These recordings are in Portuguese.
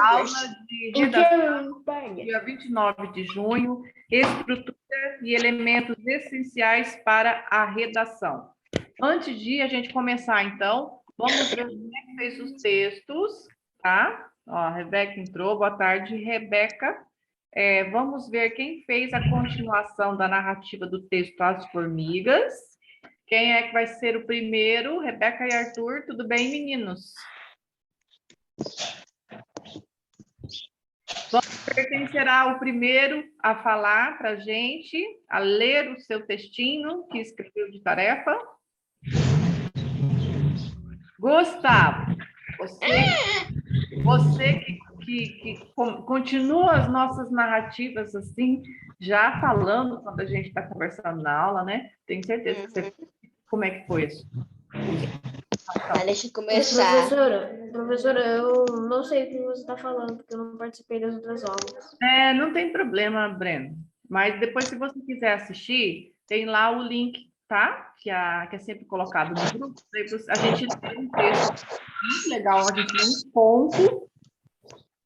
Aula de redação, dia 29 de junho, estrutura e elementos essenciais para a redação. Antes de a gente começar, então, vamos ver quem fez os textos, tá? Ó, a Rebeca entrou, boa tarde, Rebeca. Vamos ver quem fez a continuação da narrativa do texto As Formigas. Quem é que vai ser o primeiro? Rebeca e Arthur, tudo bem, meninos? Vamos ver quem será o primeiro a falar para a gente, a ler o seu textinho que escreveu de tarefa. Gustavo, você que continua as nossas narrativas assim, já falando quando a gente está conversando na aula, né? Tenho certeza que você... Como é que foi isso? Deixa eu começar. Professora, eu não sei o que você está falando, porque eu não participei das outras aulas. Não tem problema, Breno. Mas depois, se você quiser assistir, tem lá o link, tá? Que é sempre colocado no grupo. A gente lê um texto muito legal, a gente lê um conto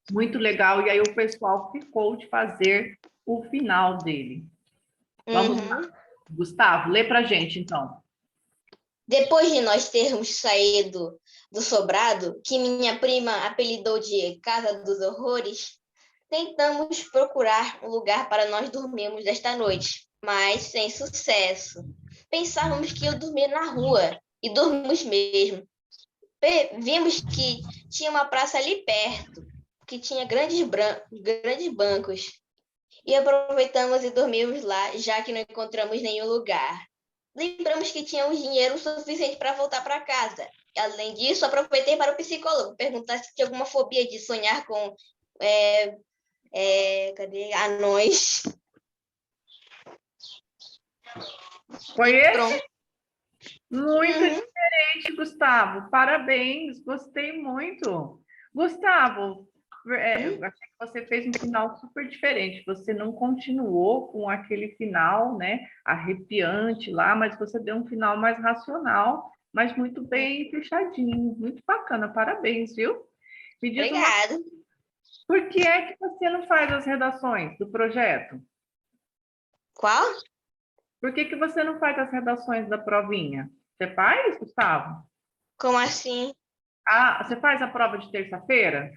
muito legal, e aí o pessoal ficou de fazer o final dele. Vamos lá. Gustavo, lê pra gente, então. Depois de nós termos saído do sobrado, que minha prima apelidou de Casa dos Horrores, tentamos procurar um lugar para nós dormirmos desta noite, mas sem sucesso. Pensávamos que ia dormir na rua, e dormimos mesmo. Vimos que tinha uma praça ali perto, que tinha grandes bancos, e aproveitamos e dormimos lá, já que não encontramos nenhum lugar. Lembramos que tínhamos dinheiro suficiente para voltar para casa. Além disso, aproveitei para o psicólogo perguntar se tinha alguma fobia de sonhar com anões. Foi esse? Pronto. Muito diferente, Gustavo. Parabéns, gostei muito. Gustavo, eu achei que você fez um final super diferente. Você não continuou com aquele final, né, arrepiante lá, mas você deu um final mais racional, mas muito bem fechadinho. Muito bacana, parabéns, viu? Me diz Obrigada. por que é que você não faz as redações do projeto? Qual? Por que você não faz as redações da provinha? Você faz, Gustavo? Como assim? Ah, você faz a prova de terça-feira?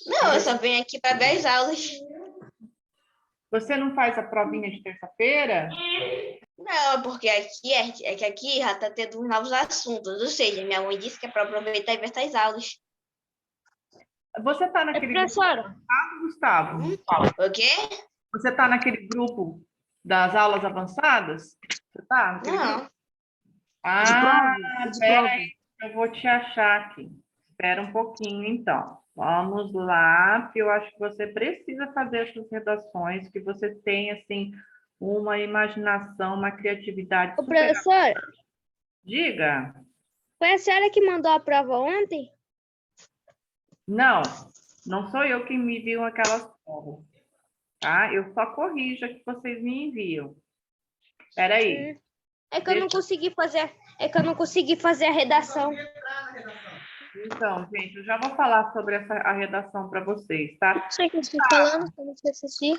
Não, eu só venho aqui para ver as aulas. Você não faz a provinha de terça-feira? Não, porque aqui já está tendo novos assuntos. Ou seja, minha mãe disse que é para aproveitar e ver as aulas. Você está naquele Professora. grupo, Gustavo? O quê? Você está naquele grupo das aulas avançadas? Você está? Não. Espera aí, eu vou te achar aqui. Espera um pouquinho, então. Vamos lá, que eu acho que você precisa fazer essas redações, que você tem, assim, uma imaginação, uma criatividade Ô, super... professora, Diga. foi a senhora que mandou a prova ontem? Não, não sou eu que me envio aquelas provas, tá? Eu só corrijo a que vocês me enviam. Espera aí. É que eu não consegui fazer a redação. Então, gente, eu já vou falar sobre a redação para vocês, tá? Não sei o que eu estou falando, eu não sei assistir.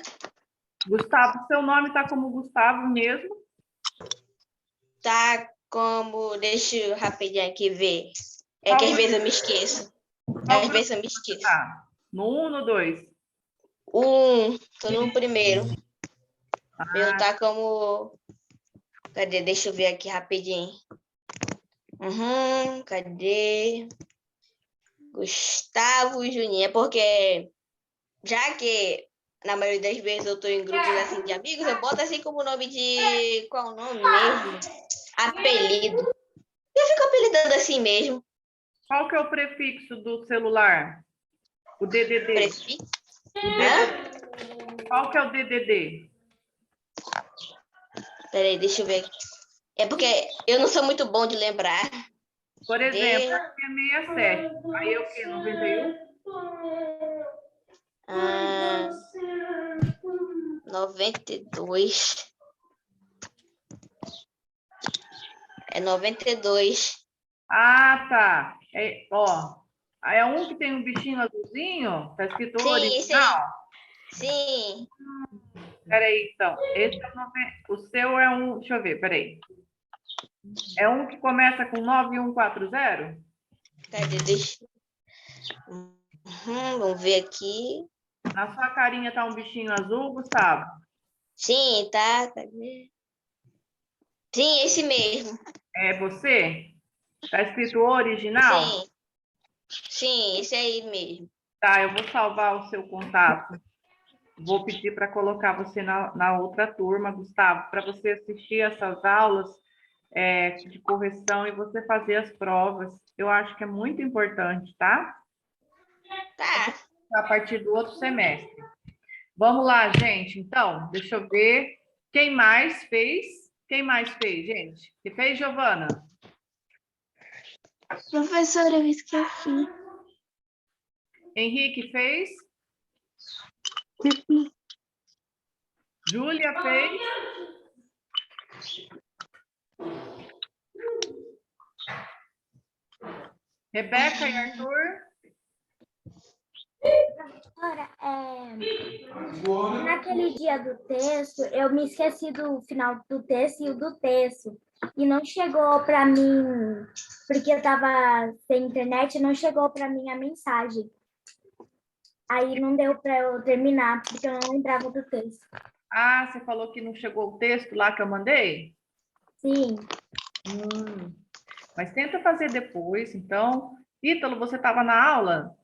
Gustavo, seu nome tá como Gustavo mesmo? Tá como... Deixa eu rapidinho aqui ver. É que às vezes eu me esqueço. Às vezes eu me esqueço. Tá. No 1 ou no 2? Tô no primeiro. Meu tá como... Cadê? Deixa eu ver aqui rapidinho. Cadê? Gustavo Juninho. É porque, já que na maioria das vezes eu tô em grupos assim de amigos, eu boto assim como nome de... Qual o nome mesmo? Apelido. Eu fico apelidando assim mesmo. Qual que é o prefixo do celular? O DDD. Prefixo? Qual que é o DDD? Peraí, deixa eu ver aqui. É porque eu não sou muito bom de lembrar. Por exemplo, aqui é 67. Aí é o quê? 91? 92. É 92. Ah, tá. Ó, é um que tem um bichinho azulzinho, tá escrito Sim, esse aí. original. Sim. Peraí, então. Esse é o seu é um, deixa eu ver, peraí. É um que começa com 9140? Cadê? Deixa. Vamos ver aqui. Na sua carinha tá um bichinho azul, Gustavo? Sim, tá. Cadê? Sim, esse mesmo. É você? Tá escrito original? Sim. Sim, esse aí mesmo. Tá, eu vou salvar o seu contato. Vou pedir para colocar você na outra turma, Gustavo, para você assistir essas aulas de correção e você fazer as provas. Eu acho que é muito importante, tá? Tá. A partir do outro semestre. Vamos lá, gente. Então, deixa eu ver. Quem mais fez? Quem mais fez, gente? Que fez, Giovana? Professora, eu esqueci. Henrique fez? Júlia fez? Rebeca e Arthur? Professora, naquele dia do texto, eu me esqueci do final do texto e o do texto. E não chegou para mim, porque eu estava sem internet, não chegou para mim a mensagem. Aí não deu para eu terminar, porque eu não lembrava do texto. Ah, você falou que não chegou o texto lá que eu mandei? Sim. Mas tenta fazer depois, então. Ítalo, você estava na aula?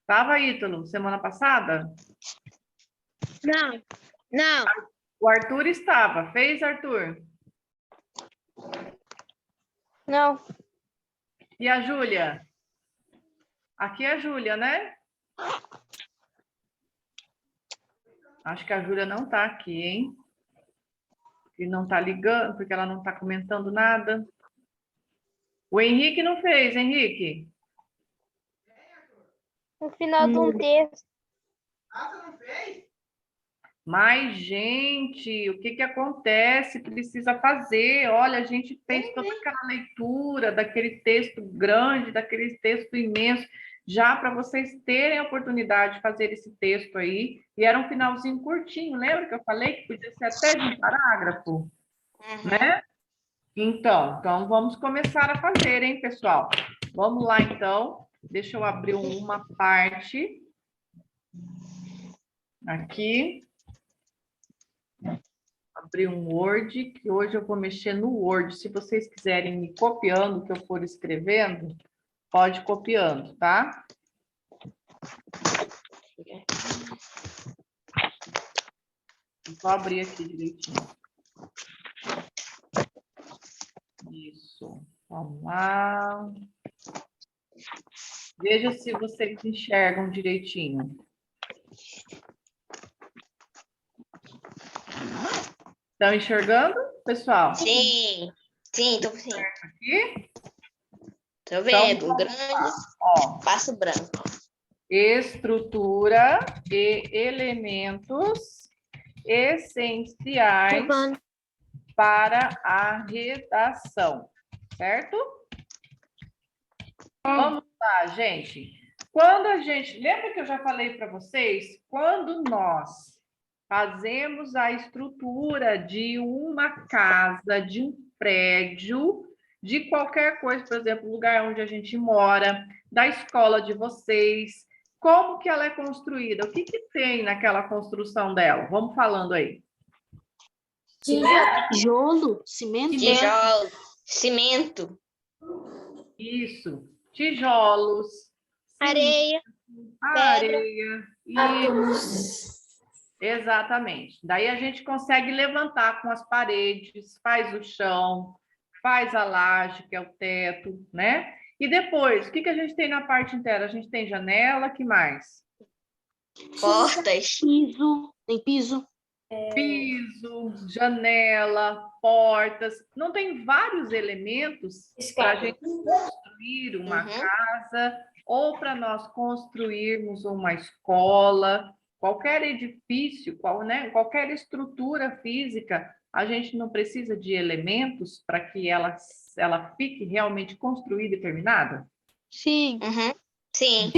Estava, Ítalo, semana passada? Não, não. O Arthur estava. Fez, Arthur? Não. E a Júlia? Aqui é a Júlia, né? Acho que a Júlia não está aqui, hein? E não está ligando, porque ela não está comentando nada. O Henrique não fez, Henrique? No final de um texto. Mas, gente, o que acontece? Precisa fazer. Olha, a gente fez toda aquela leitura daquele texto grande, daquele texto imenso, já para vocês terem a oportunidade de fazer esse texto aí. E era um finalzinho curtinho, lembra que eu falei que podia ser até de um parágrafo? Né? Então vamos começar a fazer, hein, pessoal? Vamos lá, então. Deixa eu abrir uma parte aqui. Abrir um Word, que hoje eu vou mexer no Word. Se vocês quiserem me copiando o que eu for escrevendo, pode ir copiando, tá? Vou abrir aqui direitinho. Isso. Vamos lá. Veja se vocês enxergam direitinho. Estão enxergando, pessoal? Sim. Sim, tô sim. Aqui? Tô vendo. Então, Um grande ó, passo branco. estrutura e elementos essenciais para a redação, certo? Vamos lá, gente. Lembra que eu já falei para vocês? Quando nós fazemos a estrutura de uma casa, de um prédio, de qualquer coisa, por exemplo, o lugar onde a gente mora, da escola de vocês, como que ela é construída? O que tem naquela construção dela? Vamos falando aí. Tijolo, cimento. Tijolo, cimento. Isso. Tijolos. Areia. Areia. Isso. Exatamente. Daí a gente consegue levantar com as paredes, faz o chão, faz a laje, que é o teto, né? E depois, o que a gente tem na parte inteira? A gente tem janela, que mais? Portas. Piso. Tem piso. Piso, janela, portas. Não tem vários elementos para a gente construir uma casa ou para nós construirmos uma escola, qualquer edifício, qualquer estrutura física A gente não precisa de elementos para que ela fique realmente construída e terminada? Sim. Uhum. Sim.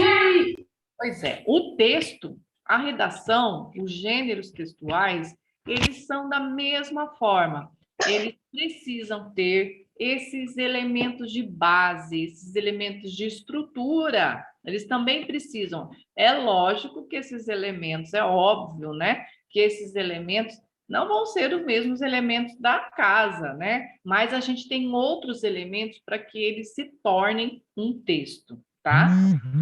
Pois é, o texto, a redação, os gêneros textuais, eles são da mesma forma. Eles precisam ter esses elementos de base, esses elementos de estrutura. Eles também precisam. É lógico que esses elementos, é óbvio, né? Que esses elementos não vão ser os mesmos elementos da casa, né? Mas a gente tem outros elementos para que eles se tornem um texto, tá?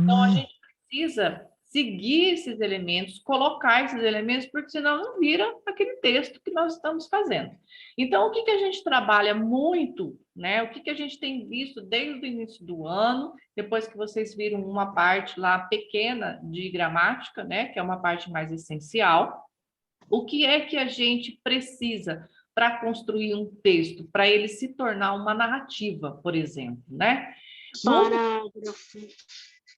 Então, a gente precisa seguir esses elementos, colocar esses elementos, porque senão não vira aquele texto que nós estamos fazendo. Então, o que a gente trabalha muito, né? O que a gente tem visto desde o início do ano, depois que vocês viram uma parte lá pequena de gramática, né? Que é uma parte mais essencial. O que é que a gente precisa para construir um texto, para ele se tornar uma narrativa, por exemplo, né? Parágrafo.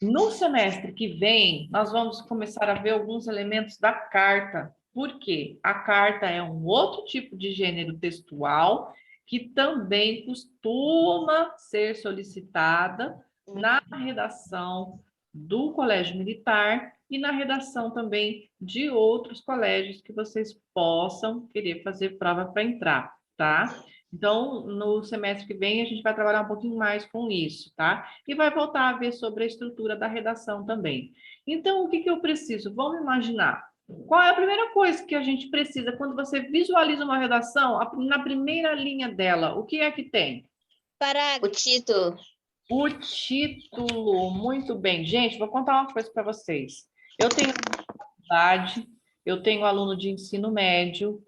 No semestre que vem, nós vamos começar a ver alguns elementos da carta. Por quê? A carta é um outro tipo de gênero textual que também costuma ser solicitada na redação do Colégio Militar e na redação também de outros colégios que vocês possam querer fazer prova para entrar, tá? Então, no semestre que vem, a gente vai trabalhar um pouquinho mais com isso, tá? E vai voltar a ver sobre a estrutura da redação também. Então, o que eu preciso? Vamos imaginar. Qual é a primeira coisa que a gente precisa quando você visualiza uma redação? Na primeira linha dela, o que é que tem? Parágrafo. O título. O título. Muito bem. Gente, vou contar uma coisa para vocês. Eu tenho faculdade, eu tenho aluno de ensino médio,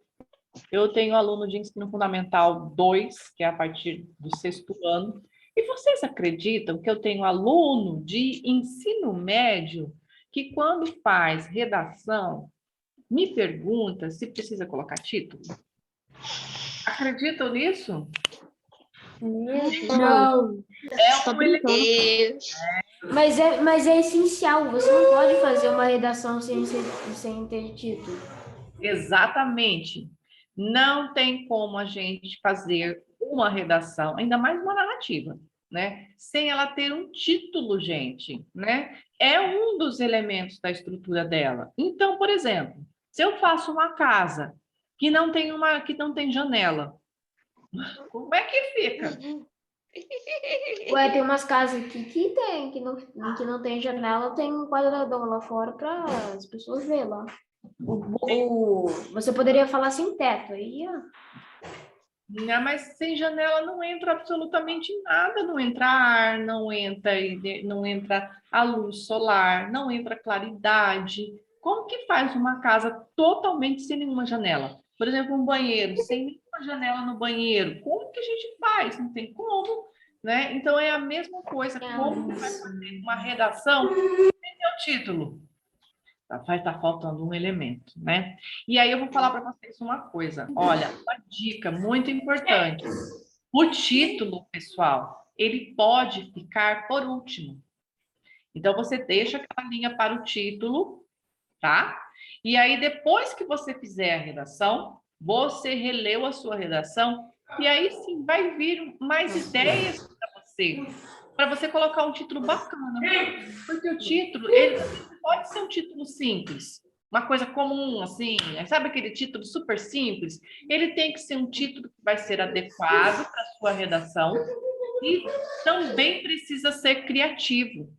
eu tenho aluno de ensino fundamental 2, que é a partir do 6º ano. E vocês acreditam que eu tenho aluno de ensino médio que, quando faz redação, me pergunta se precisa colocar título? Acreditam nisso? Não. É um elemento. Deus. Mas é essencial. Você não pode fazer uma redação sem ter título. Exatamente. Não tem como a gente fazer uma redação, ainda mais uma narrativa, né? Sem ela ter um título, gente, né? É um dos elementos da estrutura dela. Então, por exemplo, se eu faço uma casa que não tem janela, como é que fica? Ué, tem umas casas aqui que não tem janela, tem um quadradão lá fora para as pessoas verem lá. Você poderia falar sem teto, aí, ó. Não, mas sem janela não entra absolutamente nada, não entra ar, não entra a luz solar, não entra claridade. Como que faz uma casa totalmente sem nenhuma janela? Por exemplo, um banheiro sem nenhuma janela no banheiro. Como que a gente faz? Não tem como, né? Então é a mesma coisa. Como que vai fazer uma redação sem ter o título? Vai estar faltando um elemento, né? E aí eu vou falar para vocês uma coisa. Olha, uma dica muito importante. O título, pessoal, ele pode ficar por último. Então, você deixa aquela linha para o título, tá? E aí, depois que você fizer a redação, você releu a sua redação, e aí sim vai vir mais ideias para você colocar um título bacana. Porque o título, ele pode ser um título simples, uma coisa comum, assim, sabe aquele título super simples? Ele tem que ser um título que vai ser adequado para a sua redação e também precisa ser criativo,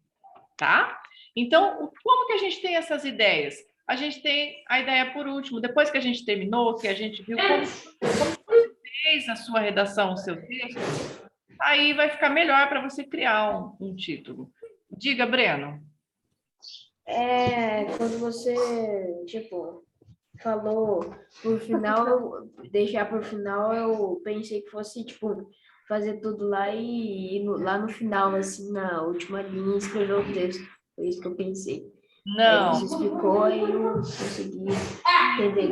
tá? Então, como que a gente tem essas ideias? A gente tem a ideia por último, depois que a gente terminou, que a gente viu como você fez a sua redação, o seu texto, aí vai ficar melhor para você criar um título. Diga, Breno. Quando você, tipo, falou por final, deixar por final, eu pensei que fosse, tipo, fazer tudo lá e lá no final, assim, na última linha, escrever o texto. Foi isso que eu pensei. Não. Aí você explicou e eu consegui entender.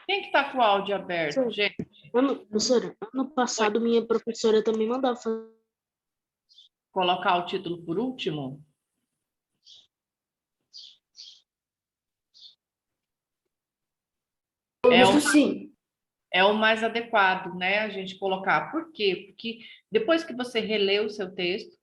Quem que tá com o áudio aberto, gente? Professora, ano passado minha professora também mandava fazer. Colocar o título por último? Sim. É o mais adequado, né, a gente colocar. Por quê? Porque depois que você relê o seu texto,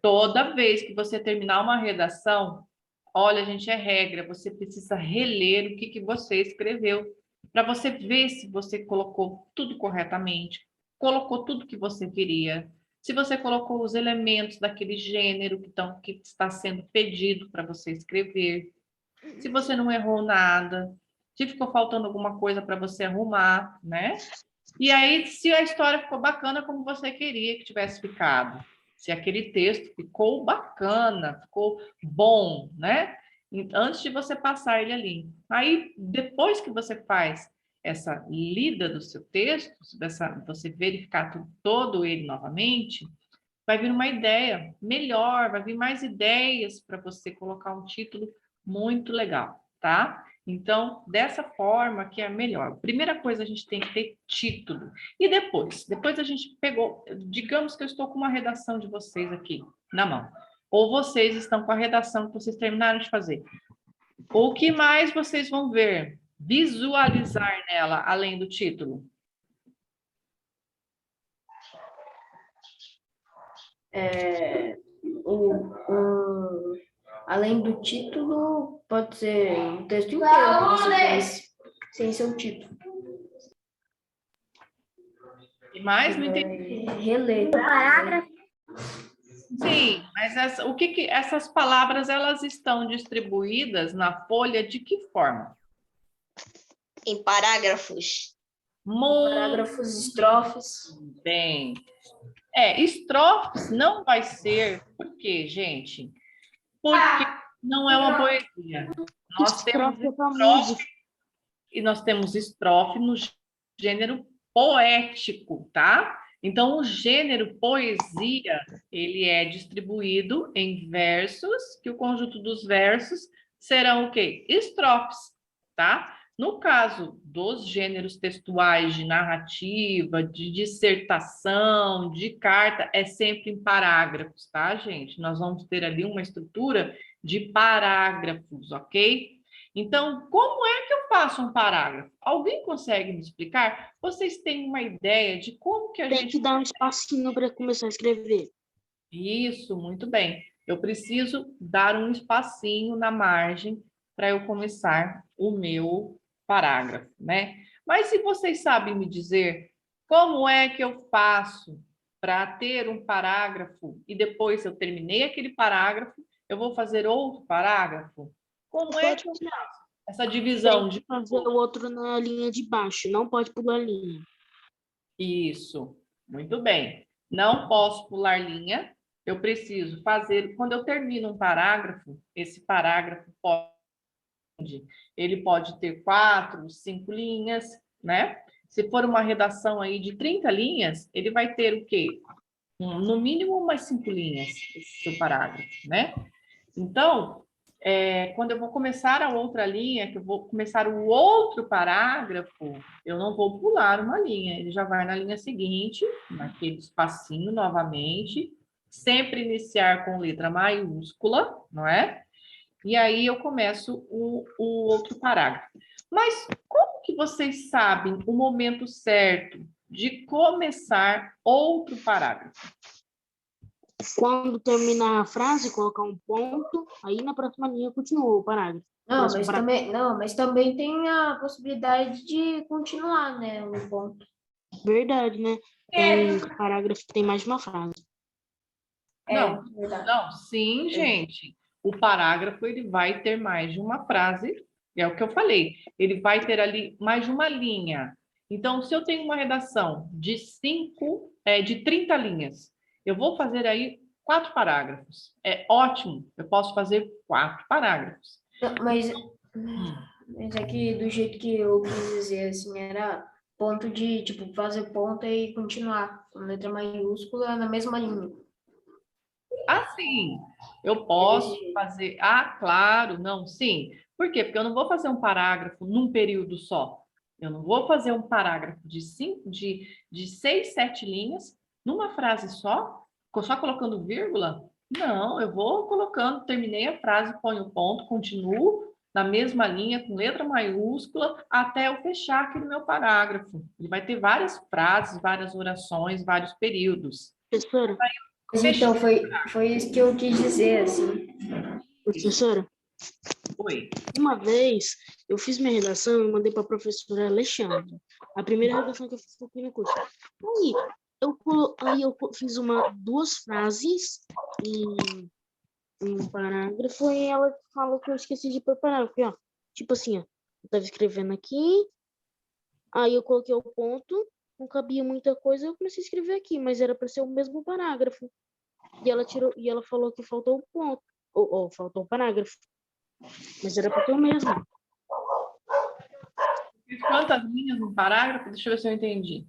toda vez que você terminar uma redação, olha, gente, é regra, você precisa reler o que você escreveu, para você ver se você colocou tudo corretamente, colocou tudo que você queria, se você colocou os elementos daquele gênero que está sendo pedido para você escrever, se você não errou nada, se ficou faltando alguma coisa para você arrumar, né? E aí, se a história ficou bacana como você queria que tivesse ficado, se aquele texto ficou bacana, ficou bom, né? Antes de você passar ele ali. Aí, depois que você faz essa lida do seu texto, você verificar todo ele novamente, vai vir uma ideia melhor, vai vir mais ideias para você colocar um título muito legal, tá? Então, dessa forma que é melhor. Primeira coisa, a gente tem que ter título. E depois a gente pegou, digamos que eu estou com uma redação de vocês aqui na mão. Ou vocês estão com a redação que vocês terminaram de fazer. O que mais vocês vão ver? Visualizar nela, além do título. Além do título, pode ser um texto inteiro que você fez sem seu título. E mais? Não entendi. Reler. Parágrafo. Sim, mas essas palavras elas estão distribuídas na folha de que forma? Em parágrafos. Muito Parágrafos, estrofes. bem. Estrofes não vai ser, por quê, gente? Porque não é uma poesia. Nós temos estrofe e nós temos estrofe no gênero poético, tá? Então, o gênero poesia, ele é distribuído em versos, que o conjunto dos versos serão o quê? Estrofes, tá? No caso dos gêneros textuais de narrativa, de dissertação, de carta, é sempre em parágrafos, tá, gente? Nós vamos ter ali uma estrutura de parágrafos, ok? Então, como é que eu faço um parágrafo? Alguém consegue me explicar? Vocês têm uma ideia de como que a gente... Tem que dar um espacinho para começar a escrever. Isso, muito bem. Eu preciso dar um espacinho na margem para eu começar o meu parágrafo, né? Mas se vocês sabem me dizer como é que eu faço para ter um parágrafo e depois eu terminei aquele parágrafo, eu vou fazer outro parágrafo? Como é que eu faço essa divisão de fazer o outro na linha de baixo, não pode pular linha. Isso, muito bem. Não posso pular linha, eu preciso fazer, quando eu termino um parágrafo, esse parágrafo ele pode ter 4, 5 linhas, né? Se for uma redação aí de 30 linhas, ele vai ter o quê? No mínimo umas 5 linhas, esse seu parágrafo, né? Então, quando eu vou começar a outra linha, que eu vou começar o outro parágrafo, eu não vou pular uma linha, ele já vai na linha seguinte, naquele espacinho novamente, sempre iniciar com letra maiúscula, não é? E aí eu começo o outro parágrafo. Mas como que vocês sabem o momento certo de começar outro parágrafo? Quando terminar a frase, colocar um ponto, aí na próxima linha continua o parágrafo. Mas também tem a possibilidade de continuar, né, no ponto. Verdade, né? Tem parágrafo que tem mais de uma frase. Não, sim, gente. O parágrafo ele vai ter mais de uma frase, é o que eu falei. Ele vai ter ali mais de uma linha. Então, se eu tenho uma redação de 30 linhas, eu vou fazer aí 4 parágrafos. É ótimo, eu posso fazer 4 parágrafos. Mas é que do jeito que eu quis dizer, assim, era ponto de, tipo, fazer ponto e continuar com letra maiúscula na mesma linha. Sim, eu posso fazer. Claro, não, sim. Por quê? Porque eu não vou fazer um parágrafo num período só. Eu não vou fazer um parágrafo de 6, 7 linhas numa frase só colocando vírgula. Não, eu vou colocando, terminei a frase, ponho o ponto, continuo na mesma linha, com letra maiúscula, até eu fechar aquele meu parágrafo. Ele vai ter várias frases, várias orações, vários períodos. Professora, Mas então, foi isso que eu quis dizer, assim. professora, Oi. uma vez eu fiz minha redação e mandei para a professora Alexandra. A primeira redação que eu fiz aqui no curso. Aí eu fiz duas frases em um parágrafo e ela falou que eu esqueci de pôr parágrafo. Ó. Tipo assim, ó, eu estava escrevendo aqui, aí eu coloquei o ponto, não cabia muita coisa, eu comecei a escrever aqui, mas era para ser o mesmo parágrafo. E ela falou que faltou o ponto, ou faltou o parágrafo. Mas era para ser o mesmo. Quantas linhas no parágrafo? Deixa eu ver se eu entendi.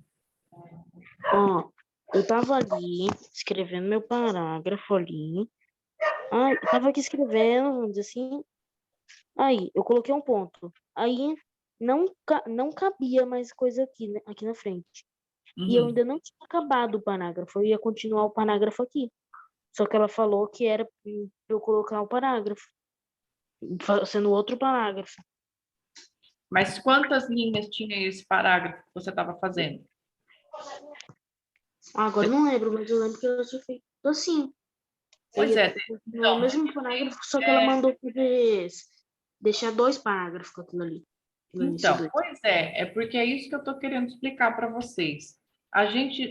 Ó, eu tava ali, escrevendo meu parágrafo ali. Eu tava aqui escrevendo, vamos dizer assim. Aí, eu coloquei um ponto. Aí, não cabia mais coisa aqui, né, aqui na frente. E eu ainda não tinha acabado o parágrafo. Eu ia continuar o parágrafo aqui. Só que ela falou que era pra eu colocar o parágrafo. Sendo outro parágrafo. Mas quantas linhas tinha esse parágrafo que você estava fazendo? Agora eu não lembro, mas eu lembro que eu tinha feito assim. Pois é. No mesmo parágrafo, só que ela mandou deixar 2 parágrafos com aquilo ali. Então, pois é porque é isso que eu estou querendo explicar para vocês.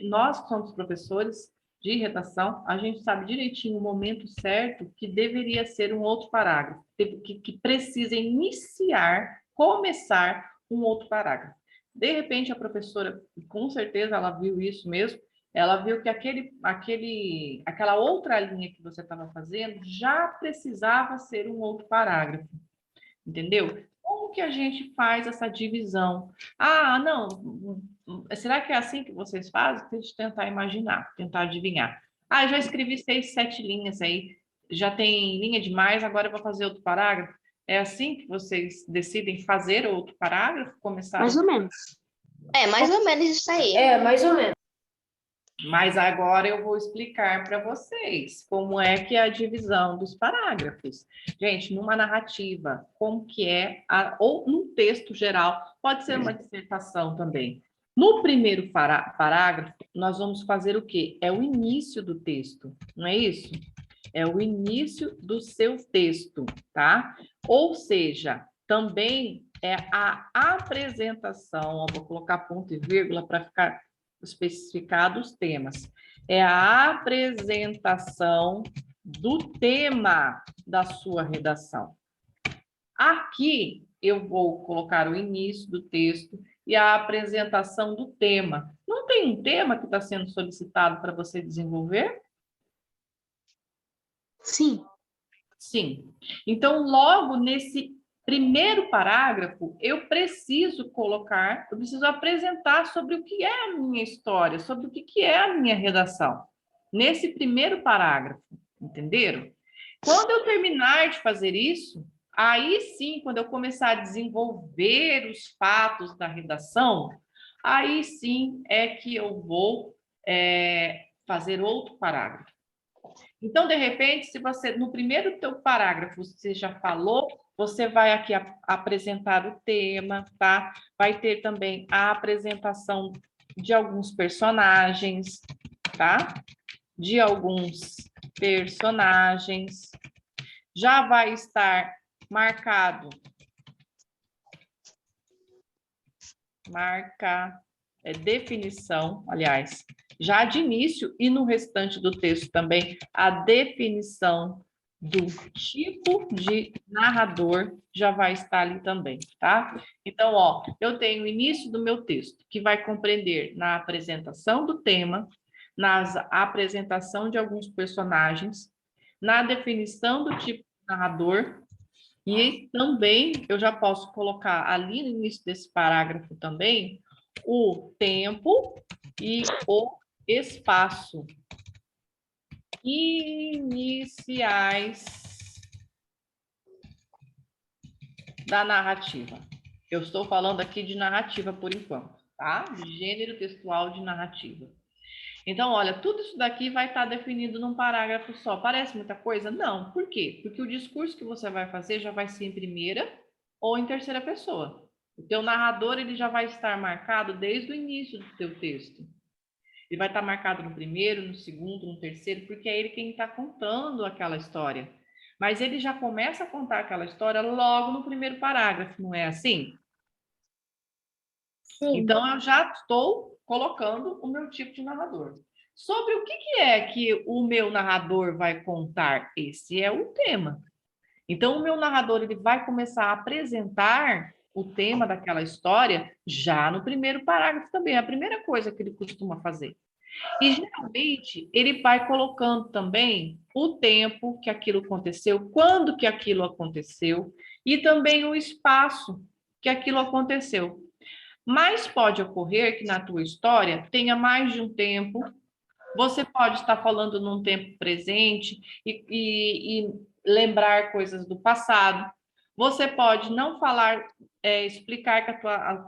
Nós que somos professores de redação, a gente sabe direitinho o momento certo que deveria ser um outro parágrafo, que precisa começar um outro parágrafo. De repente, a professora, com certeza, ela viu isso mesmo, ela viu que aquela outra linha que você estava fazendo já precisava ser um outro parágrafo, entendeu? Como que a gente faz essa divisão? Não, será que é assim que vocês fazem? Deixa eu tentar imaginar, tentar adivinhar. Já escrevi 6, 7 linhas aí, já tem linha demais, agora eu vou fazer outro parágrafo. É assim que vocês decidem fazer outro parágrafo? Começar mais ou menos. Mais ou menos isso aí. Mais ou menos. Mas agora eu vou explicar para vocês como é que é a divisão dos parágrafos. Gente, numa narrativa, como que é, ou num texto geral, pode ser uma dissertação também. No primeiro parágrafo, nós vamos fazer o quê? É o início do texto, não é isso? É o início do seu texto, tá? Ou seja, também é a apresentação, vou colocar ponto e vírgula para ficar especificado os temas. É a apresentação do tema da sua redação. Aqui eu vou colocar o início do texto e a apresentação do tema. Não tem um tema que está sendo solicitado para você desenvolver? Sim. Sim. Então, logo nesse primeiro parágrafo, eu preciso apresentar sobre o que é a minha história, sobre o que é a minha redação. Nesse primeiro parágrafo, entenderam? Quando eu terminar de fazer isso, aí sim, quando eu começar a desenvolver os fatos da redação, aí sim é que eu vou fazer outro parágrafo. Então, de repente, se você, no primeiro teu parágrafo, você já falou, você vai aqui apresentar o tema, tá? Vai ter também a apresentação de alguns personagens, tá? De alguns personagens. Já vai estar marcado. Definição, aliás, já de início e no restante do texto também, a definição do tipo de narrador já vai estar ali também, tá? Então, ó, eu tenho o início do meu texto, que vai compreender na apresentação do tema, na apresentação de alguns personagens, na definição do tipo de narrador, e também eu já posso colocar ali no início desse parágrafo também o tempo e o espaço iniciais da narrativa. Eu estou falando aqui de narrativa por enquanto, tá? De gênero textual de narrativa. Então, olha, tudo isso daqui vai estar definido num parágrafo só. Parece muita coisa? Não. Por quê? Porque o discurso que você vai fazer já vai ser em primeira ou em terceira pessoa. O teu narrador ele já vai estar marcado desde o início do teu texto. Ele vai estar marcado no primeiro, no segundo, no terceiro, porque é ele quem está contando aquela história. Mas ele já começa a contar aquela história logo no primeiro parágrafo, não é assim? Sim. Então, eu já estou colocando o meu tipo de narrador. Sobre o que é que o meu narrador vai contar? Esse é o tema. Então, o meu narrador ele vai começar a apresentar o tema daquela história já no primeiro parágrafo também. É a primeira coisa que ele costuma fazer. E, geralmente, ele vai colocando também o tempo que aquilo aconteceu, quando que aquilo aconteceu e também o espaço que aquilo aconteceu. Mas pode ocorrer que na tua história tenha mais de um tempo. Você pode estar falando num tempo presente e lembrar coisas do passado. Você pode não falar, explicar que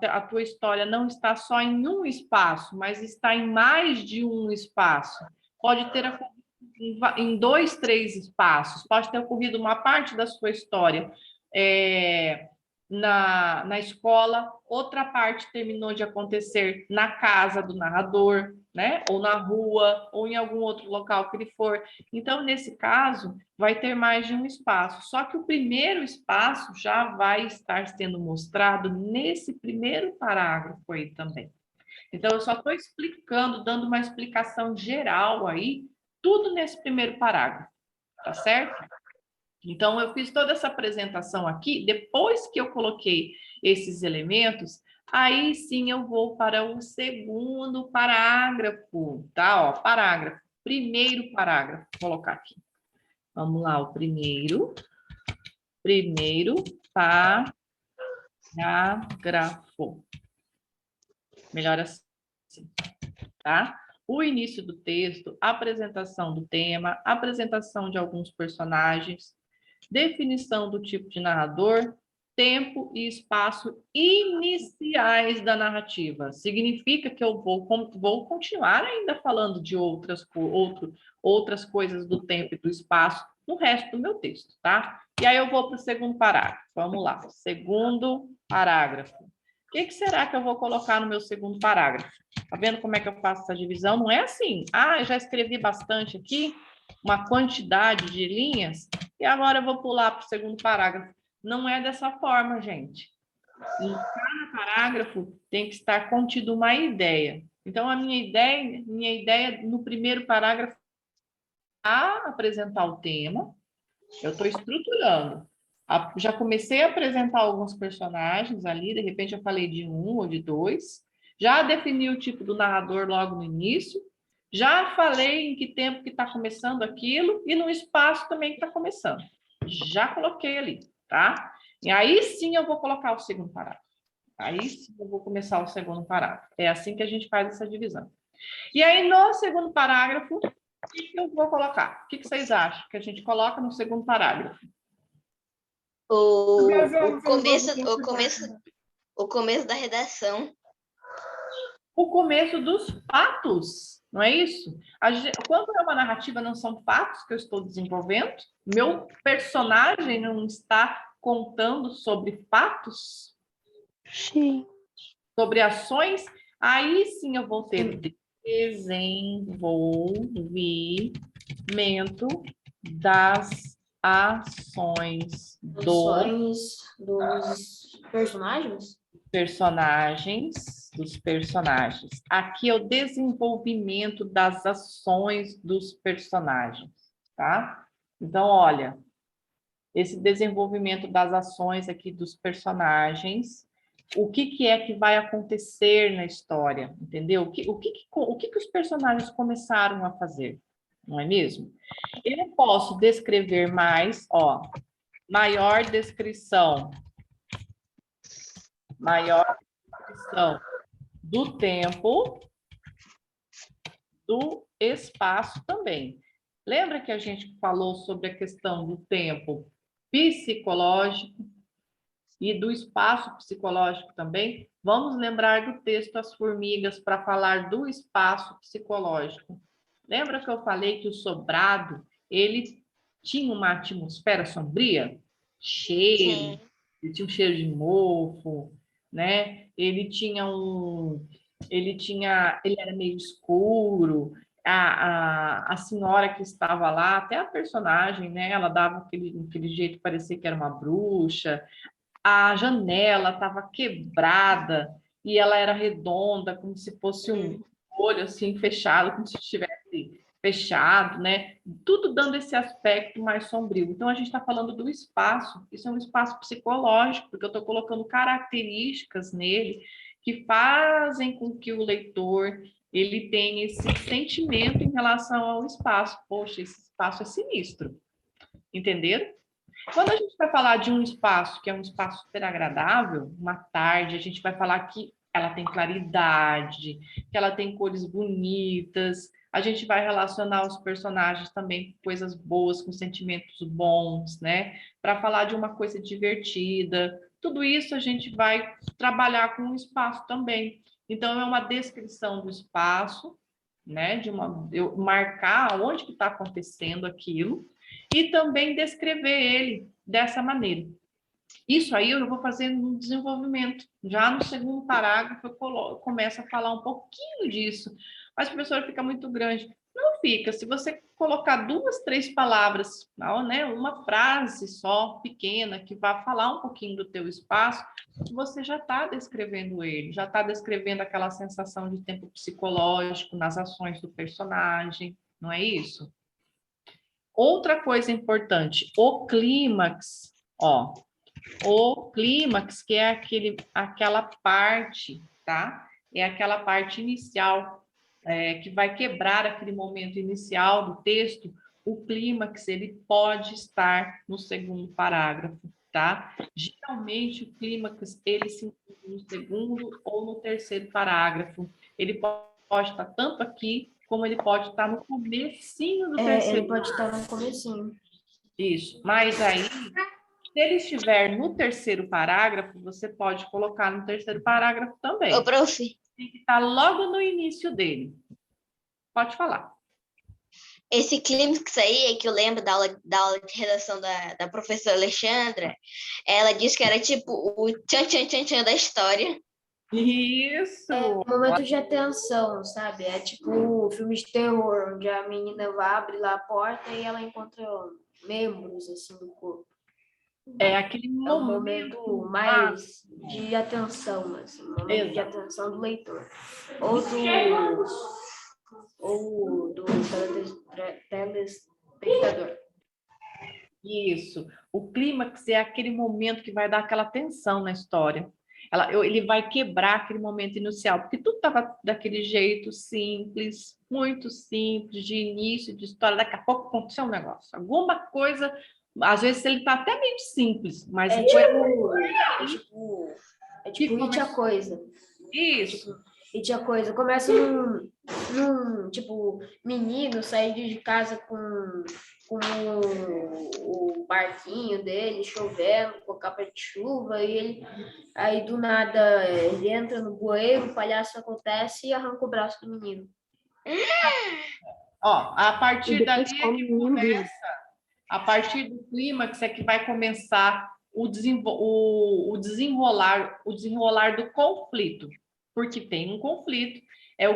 a tua história não está só em um espaço, mas está em mais de um espaço. Pode ter em 2, 3 espaços. Pode ter ocorrido uma parte da sua história na escola, outra parte terminou de acontecer na casa do narrador, né? Ou na rua, ou em algum outro local que ele for. Então, nesse caso, vai ter mais de um espaço. Só que o primeiro espaço já vai estar sendo mostrado nesse primeiro parágrafo aí também. Então, eu só estou explicando, dando uma explicação geral aí, tudo nesse primeiro parágrafo, tá certo? Então, eu fiz toda essa apresentação aqui, depois que eu coloquei esses elementos, aí sim eu vou para o segundo parágrafo, tá? Ó, parágrafo, primeiro parágrafo, vou colocar aqui. Vamos lá, o primeiro parágrafo. Melhor assim, tá? O início do texto, apresentação do tema, apresentação de alguns personagens, definição do tipo de narrador, tempo e espaço iniciais da narrativa. Significa que eu vou continuar ainda falando de outras coisas do tempo e do espaço no resto do meu texto, tá? E aí eu vou para o segundo parágrafo. Vamos lá. Segundo parágrafo. O que será que eu vou colocar no meu segundo parágrafo? Tá vendo como é que eu faço essa divisão? Não é assim. Ah, eu já escrevi bastante aqui, uma quantidade de linhas, e agora eu vou pular para o segundo parágrafo. Não é dessa forma, gente. Em cada parágrafo tem que estar contido uma ideia. Então, a minha ideia no primeiro parágrafo é apresentar o tema. Eu estou estruturando. Já comecei a apresentar alguns personagens ali, de repente eu falei de 1 ou de 2. Já defini o tipo do narrador logo no início. Já falei em que tempo que está começando aquilo e no espaço também que está começando. Já coloquei ali, tá? E aí sim eu vou colocar o segundo parágrafo. Aí sim eu vou começar o segundo parágrafo. É assim que a gente faz essa divisão. E aí no segundo parágrafo, o que eu vou colocar? O que vocês acham que a gente coloca no segundo parágrafo? O começo da redação. O começo dos fatos, não é isso? Quando é uma narrativa, não são fatos que eu estou desenvolvendo? Meu personagem não está contando sobre fatos? Sim. Sobre ações? Aí sim eu vou ter desenvolvimento das ações dos personagens? Dos personagens. Aqui é o desenvolvimento das ações dos personagens, tá? Então, olha, esse desenvolvimento das ações aqui dos personagens, o que é que vai acontecer na história, entendeu? O que os personagens começaram a fazer, não é mesmo? Eu posso descrever mais, ó, maior descrição do tempo, do espaço também. Lembra que a gente falou sobre a questão do tempo psicológico e do espaço psicológico também? Vamos lembrar do texto As Formigas para falar do espaço psicológico. Lembra que eu falei que o sobrado, ele tinha uma atmosfera sombria? Cheiro, Ele tinha um cheiro de mofo, né? Ele era meio escuro. A senhora que estava lá, até a personagem, né? Ela dava aquele jeito, parecia que era uma bruxa. A janela estava quebrada e ela era redonda, como se fosse um olho assim fechado, como se estivesse fechado, né? Tudo dando esse aspecto mais sombrio. Então a gente está falando do espaço. Isso é um espaço psicológico, porque eu estou colocando características nele que fazem com que o leitor ele tenha esse sentimento em relação ao espaço. Poxa, esse espaço é sinistro. Entenderam? Quando a gente vai falar de um espaço que é um espaço super agradável, uma tarde, a gente vai falar que ela tem claridade, que ela tem cores bonitas, a gente vai relacionar os personagens também com coisas boas, com sentimentos bons, né? Para falar de uma coisa divertida. Tudo isso a gente vai trabalhar com o espaço também. Então, é uma descrição do espaço, né? Eu marcar onde que está acontecendo aquilo e também descrever ele dessa maneira. Isso aí eu vou fazer no desenvolvimento. Já no segundo parágrafo eu começo a falar um pouquinho disso, mas a professora fica muito grande. Não fica. Se você colocar 2, 3 palavras, né, uma frase só, pequena, que vá falar um pouquinho do teu espaço, você já está descrevendo ele, já está descrevendo aquela sensação de tempo psicológico nas ações do personagem, não é isso? Outra coisa importante, o clímax, ó. O clímax, que é aquela parte, tá? É aquela parte inicial, que vai quebrar aquele momento inicial do texto. O clímax, ele pode estar no segundo parágrafo, tá? Geralmente, o clímax, ele se encontra no segundo ou no terceiro parágrafo. Ele pode estar tanto aqui, como ele pode estar no comecinho do terceiro. Ele pode estar no comecinho. Isso, mas aí, se ele estiver no terceiro parágrafo, você pode colocar no terceiro parágrafo também. Ô, prof. Tem que estar logo no início dele. Pode falar. Esse clímax aí, que eu lembro da aula de redação da professora Alexandra, ela disse que era tipo o tchan-tchan-tchan-tchan da história. Isso! Momento de atenção, sabe? É tipo filme de terror, onde a menina abre lá a porta e ela encontra membros assim do corpo. É aquele É um momento mais de atenção, assim, um momento de atenção do leitor. Ou do telespectador. Isso. O clímax é aquele momento que vai dar aquela tensão na história. Ele vai quebrar aquele momento inicial, porque tudo estava daquele jeito simples, muito simples, de início de história. Daqui a pouco aconteceu um negócio. Alguma coisa, às vezes ele está até meio simples, mas É tipo It a Coisa. Isso. It a Coisa. Começa num tipo, menino sair de casa com o barquinho dele, chovendo, com a capa de chuva, e ele, aí do nada ele entra no bueiro, o palhaço acontece e arranca o braço do menino. Ó, a partir dali é que começa, a partir do clímax é que vai começar o desenrolar do conflito, porque tem um conflito, é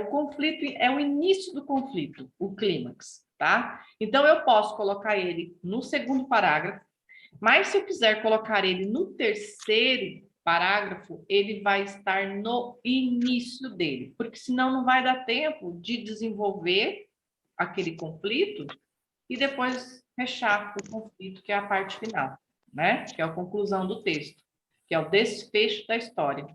o início do conflito, o clímax, tá? Então eu posso colocar ele no segundo parágrafo, mas se eu quiser colocar ele no terceiro parágrafo, ele vai estar no início dele, porque senão não vai dar tempo de desenvolver aquele conflito e depois fechar o conflito, que é a parte final, né? Que é a conclusão do texto, que é o desfecho da história.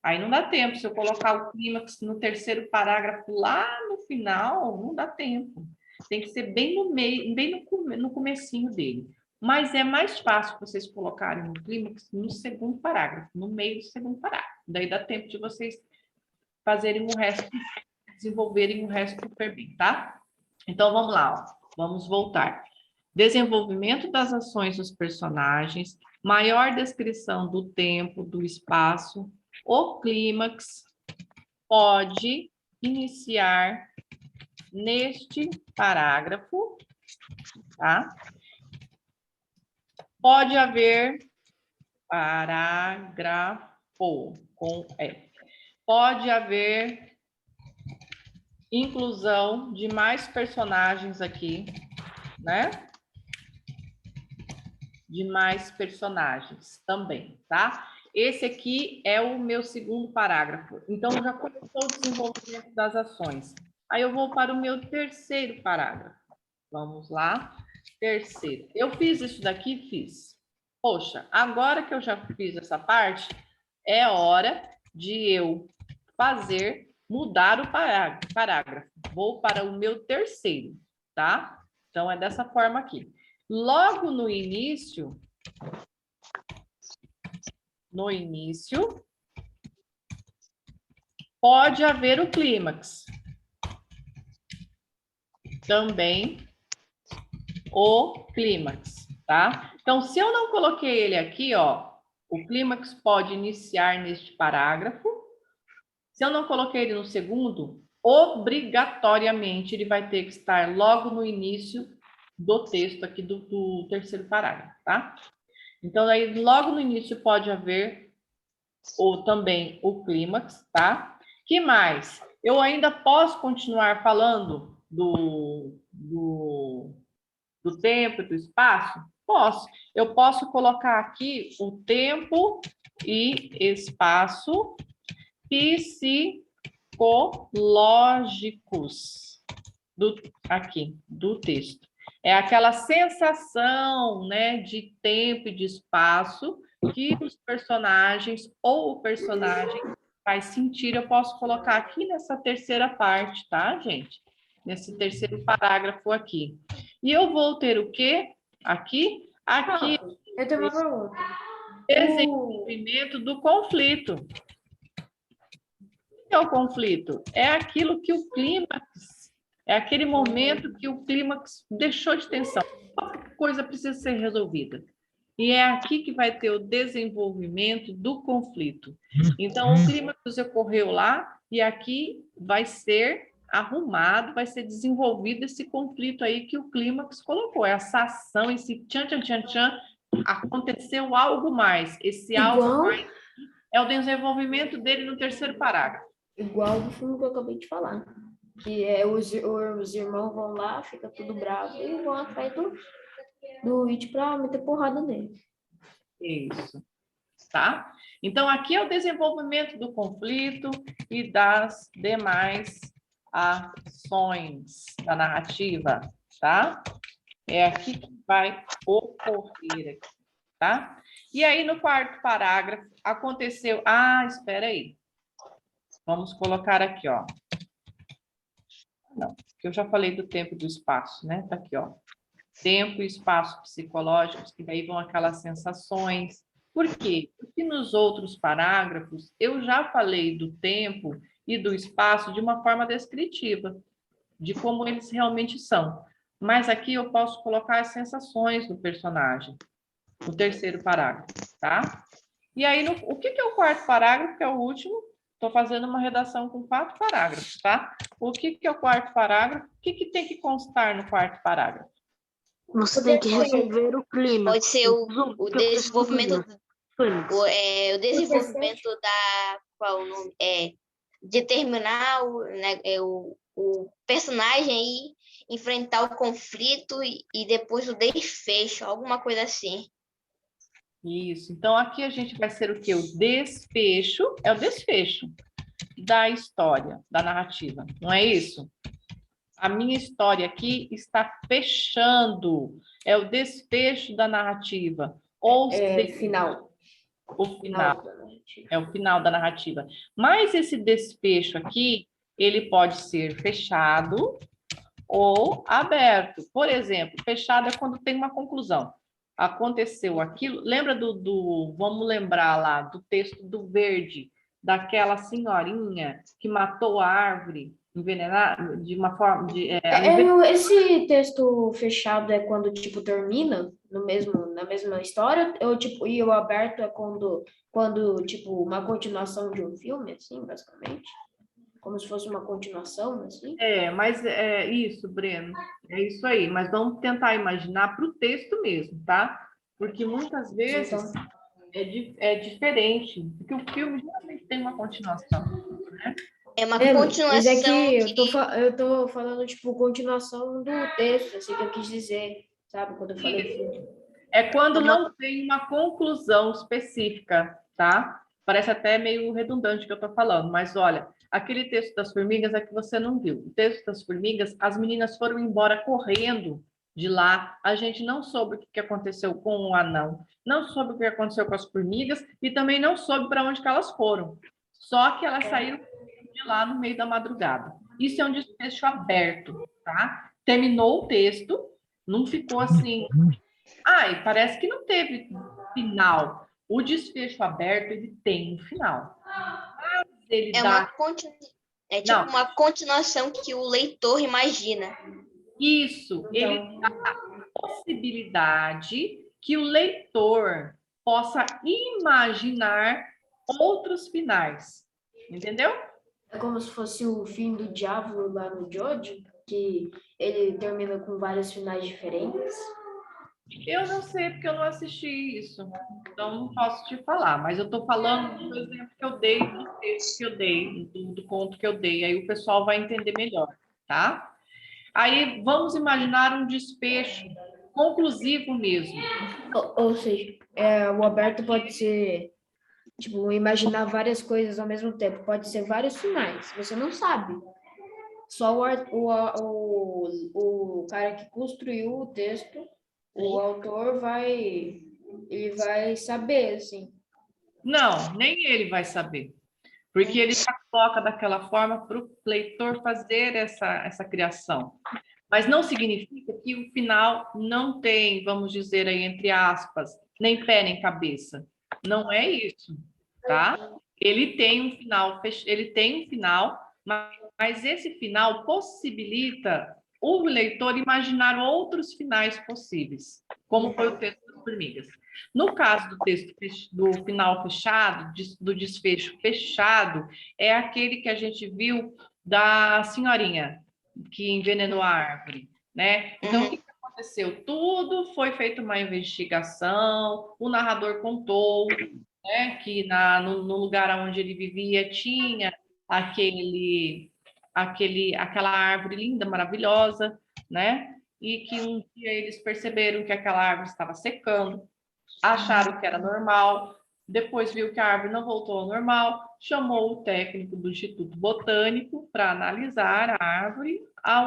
Aí não dá tempo, se eu colocar o clímax no terceiro parágrafo lá no final, não dá tempo. Tem que ser bem no meio, bem no comecinho dele. Mas é mais fácil vocês colocarem o clímax no segundo parágrafo, no meio do segundo parágrafo. Daí dá tempo de vocês fazerem o resto, desenvolverem o resto super bem, tá? Então vamos lá, ó. Vamos voltar. Desenvolvimento das ações dos personagens, maior descrição do tempo, do espaço. O clímax pode iniciar neste Parágrafo com F. Pode haver inclusão de mais personagens aqui, né? De mais personagens também, tá? Esse aqui é o meu segundo parágrafo. Então, já começou o desenvolvimento das ações. Aí eu vou para o meu terceiro parágrafo. Vamos lá. Terceiro. Eu fiz isso daqui? Fiz. Poxa, agora que eu já fiz essa parte, é hora de eu mudar o parágrafo. Vou para o meu terceiro, tá? Então, é dessa forma aqui. Logo no início, pode haver o clímax. Também o clímax, tá? Então, se eu não coloquei ele aqui, ó, o clímax pode iniciar neste parágrafo. Se eu não coloquei ele no segundo, obrigatoriamente ele vai ter que estar logo no início do texto aqui do terceiro parágrafo, tá? Então, aí, logo no início pode haver também o clímax, tá? Que mais? Eu ainda posso continuar falando do tempo e do espaço? Posso. Eu posso colocar aqui o tempo e espaço psicológicos do texto. É aquela sensação, né, de tempo e de espaço que os personagens ou o personagem vai sentir. Eu posso colocar aqui nessa terceira parte, tá, gente? Nesse terceiro parágrafo aqui. E eu vou ter o quê? Aqui? Aqui. Eu tenho uma pergunta. Desenvolvimento do conflito. O que é o conflito? É aquilo que o clímax, é aquele momento que o clímax deixou de tensão. A coisa precisa ser resolvida. E é aqui que vai ter o desenvolvimento do conflito. Então, o clímax ocorreu lá e aqui vai ser arrumado, vai ser desenvolvido esse conflito aí que o clímax colocou. Essa ação, esse tchan, tchan, tchan, tchan, aconteceu algo mais. Esse algo mais é o desenvolvimento dele no terceiro parágrafo. Igual do filme que eu acabei de falar. Que é os irmãos vão lá, fica tudo bravo e vão atrás do It pra meter porrada nele. Isso. Tá? Então, aqui é o desenvolvimento do conflito e das demais ações da narrativa, tá? É aqui que vai ocorrer, aqui, tá? E aí, no quarto parágrafo, aconteceu... Ah, espera aí. Vamos colocar aqui, ó. Não, porque eu já falei do tempo e do espaço, né? Tá aqui, ó. Tempo e espaço psicológicos, que daí vão aquelas sensações. Por quê? Porque nos outros parágrafos eu já falei do tempo e do espaço de uma forma descritiva, de como eles realmente são. Mas aqui eu posso colocar as sensações do personagem, no terceiro parágrafo, tá? E aí, o que é o quarto parágrafo, que é o último? Estou fazendo uma redação com 4 parágrafos, tá? O que é o quarto parágrafo? O que tem que constar no quarto parágrafo? Você tem que resolver o clima. Pode ser o desenvolvimento, o desenvolvimento da qual o nome é determinar o personagem aí enfrentar o conflito e depois o desfecho, alguma coisa assim. Isso. Então aqui a gente vai ser o quê? O desfecho, é o desfecho da história, da narrativa. Não é isso? A minha história aqui está fechando. É o desfecho da narrativa. Ou seja, Final. o final. É o final da narrativa. Mas esse desfecho aqui, ele pode ser fechado ou aberto. Por exemplo, fechado é quando tem uma conclusão. Aconteceu aquilo. Lembra vamos lembrar lá do texto do Verde, daquela senhorinha que matou a árvore envenenada de uma forma Esse texto fechado é quando tipo termina na mesma história, ou tipo, e o aberto é quando tipo uma continuação de um filme, assim, basicamente? Como se fosse uma continuação, assim? Mas é isso, Breno. É isso aí. Mas vamos tentar imaginar para o texto mesmo, tá? Porque muitas vezes É diferente, porque o filme geralmente tem uma continuação, né? É uma Mas é continuação que que... eu tô falando, tipo, continuação do texto, assim que eu quis dizer, sabe? Quando eu falei filme. É quando É uma... não tem uma conclusão específica, tá? Parece até meio redundante o que eu estou falando, mas olha, aquele texto das formigas é que você não viu. O texto das formigas, as meninas foram embora correndo de lá, a gente não soube o que aconteceu com o anão, não soube o que aconteceu com as formigas e também não soube para onde que elas foram. Só que elas saíram de lá no meio da madrugada. Isso é um desfecho aberto, tá? Terminou o texto, não ficou assim. E parece que não teve final. O desfecho aberto, ele tem um final. Mas ele É uma dá. é tipo Não, uma continuação que o leitor imagina. isso, ele Então, dá possibilidade que o leitor possa imaginar outros finais. Entendeu? é como se fosse o fim do Diabo lá no Jojo, que ele termina com vários finais diferentes. Eu não sei porque eu não assisti isso, então não posso te falar, mas eu estou falando do exemplo que eu dei, do texto que eu dei, do conto que eu dei, aí o pessoal vai entender melhor, tá? Aí vamos imaginar um desfecho conclusivo mesmo. Ou seja, o aberto pode ser, tipo, imaginar várias coisas ao mesmo tempo. Pode ser vários finais, você não sabe. Só o cara que construiu o texto, o autor ele vai saber, assim. Não, nem ele vai saber, porque ele já coloca daquela forma para o leitor fazer essa criação. Mas não significa que o final não tem, vamos dizer aí, entre aspas, nem pé nem cabeça. Não é isso, tá? Ele tem um final, ele tem um final, mas esse final possibilita o leitor imaginar outros finais possíveis, como foi o texto das formigas. No caso do texto do final fechado, do desfecho fechado, é aquele que a gente viu da senhorinha que envenenou a árvore, né? Então, o que aconteceu? Tudo foi feito uma investigação, o narrador contou, né, que no lugar onde ele vivia tinha aquela árvore linda, maravilhosa, né? E que um dia eles perceberam que aquela árvore estava secando, acharam que era normal, depois viu que a árvore não voltou ao normal, chamou o técnico do Instituto Botânico para analisar a árvore.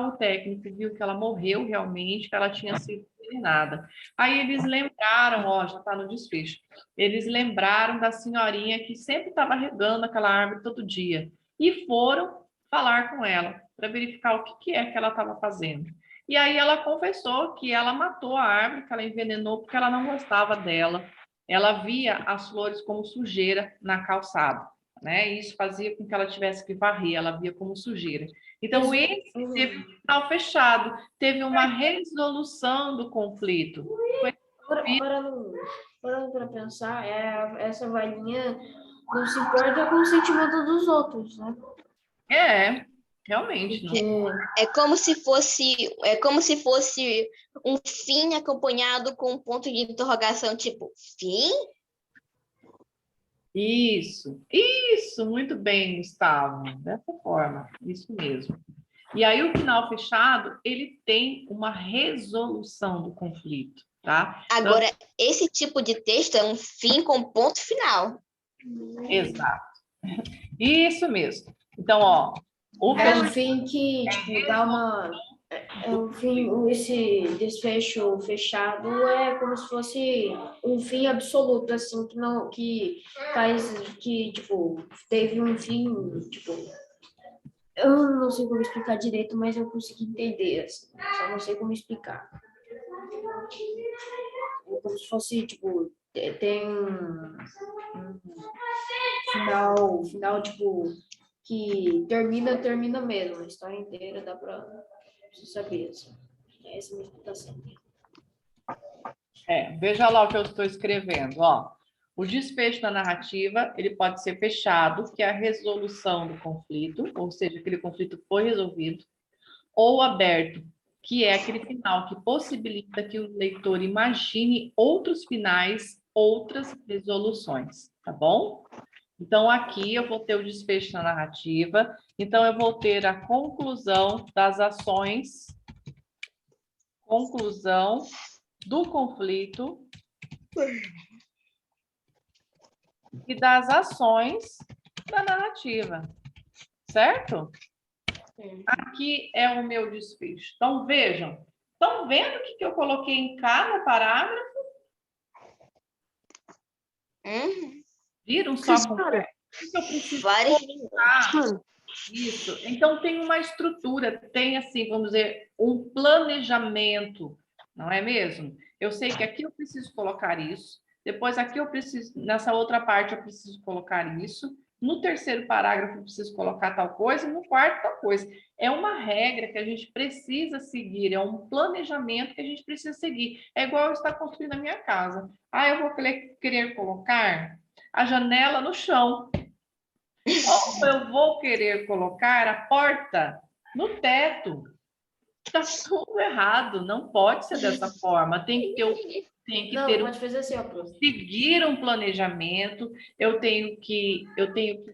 O técnico viu que ela morreu realmente, que ela tinha sido envenenada. Aí eles lembraram, ó, já está no desfecho, eles lembraram da senhorinha que sempre estava regando aquela árvore todo dia e foram falar com ela para verificar o que é que ela estava fazendo. E aí ela confessou que ela matou a árvore, que ela envenenou porque ela não gostava dela. Ela via as flores como sujeira na calçada, né? E isso fazia com que ela tivesse que varrer, ela via como sujeira. Então, esse teve um final fechado, teve uma resolução do conflito. Parando para pensar, essa valinha não se importa com o sentimento dos outros, né? Realmente, Porque não. É como se fosse um fim acompanhado com um ponto de interrogação, tipo, fim? Isso, muito bem, Gustavo. Dessa forma, isso mesmo. E aí o final fechado, ele tem uma resolução do conflito, tá? Agora, esse tipo de texto é um fim com ponto final. Exato. Isso mesmo. Então, ó, o é um fim que, tipo, dá uma... É um fim, esse desfecho fechado é como se fosse um fim absoluto, assim, que não, que faz, que, tipo, teve um fim, tipo, eu não sei como explicar direito, mas eu consegui entender, assim, só não sei como explicar. É como se fosse, tipo, tem um final, tipo, que termina mesmo, a história inteira, dá pra você saber, assim. Essa é a minha explicação. Veja lá o que eu estou escrevendo, ó. O desfecho da narrativa, ele pode ser fechado, que é a resolução do conflito, ou seja, aquele conflito foi resolvido, ou aberto, que é aquele final que possibilita que o leitor imagine outros finais outras resoluções, tá bom? Então, aqui eu vou ter o desfecho na narrativa. Então, eu vou ter a conclusão das ações, conclusão do conflito e das ações da narrativa, certo? Aqui é o meu desfecho. Então, vejam. Estão vendo o que eu coloquei em cada parágrafo? Viram só como é? O que eu preciso colocar? Isso. Então, tem uma estrutura, tem, assim, vamos dizer, um planejamento, não é mesmo? Eu sei que aqui eu preciso colocar isso, depois aqui eu preciso, nessa outra parte eu preciso colocar isso, no terceiro parágrafo eu preciso colocar tal coisa, no quarto tal coisa. É uma regra que a gente precisa seguir, é um planejamento que a gente precisa seguir. É igual eu estar construindo a minha casa. Ah, eu vou querer colocar a janela no chão. Ou eu vou querer colocar a porta no teto. Está tudo errado, não pode ser dessa forma. Tem que pode fazer assim, ó, prof. seguir um planejamento. Eu tenho que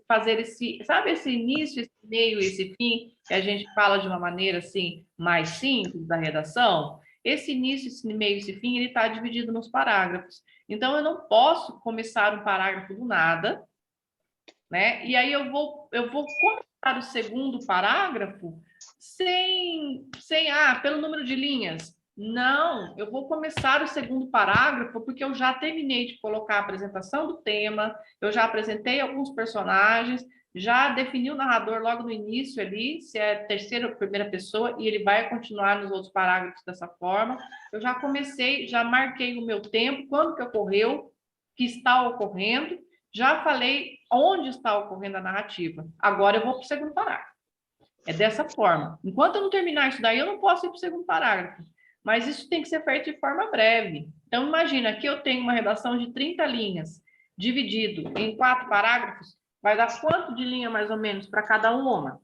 fazer esse início, esse meio, esse fim, que a gente fala de uma maneira assim mais simples da redação. Esse início, esse meio, esse fim, ele está dividido nos parágrafos. Então eu não posso começar um parágrafo do nada, né? E aí eu vou começar o segundo parágrafo pelo número de linhas. Não, eu vou começar o segundo parágrafo porque eu já terminei de colocar a apresentação do tema, eu já apresentei alguns personagens, já defini o narrador logo no início ali, se é terceira ou primeira pessoa, e ele vai continuar nos outros parágrafos dessa forma. Eu já comecei, já marquei o meu tempo, quando que ocorreu, que está ocorrendo, já falei onde está ocorrendo a narrativa. Agora eu vou para o segundo parágrafo. É dessa forma. Enquanto eu não terminar isso daí, eu não posso ir para o segundo parágrafo. Mas isso tem que ser feito de forma breve. Então, imagina, aqui eu tenho uma redação de 30 linhas, dividido em 4 parágrafos. Vai dar quanto de linha, mais ou menos, para cada uma?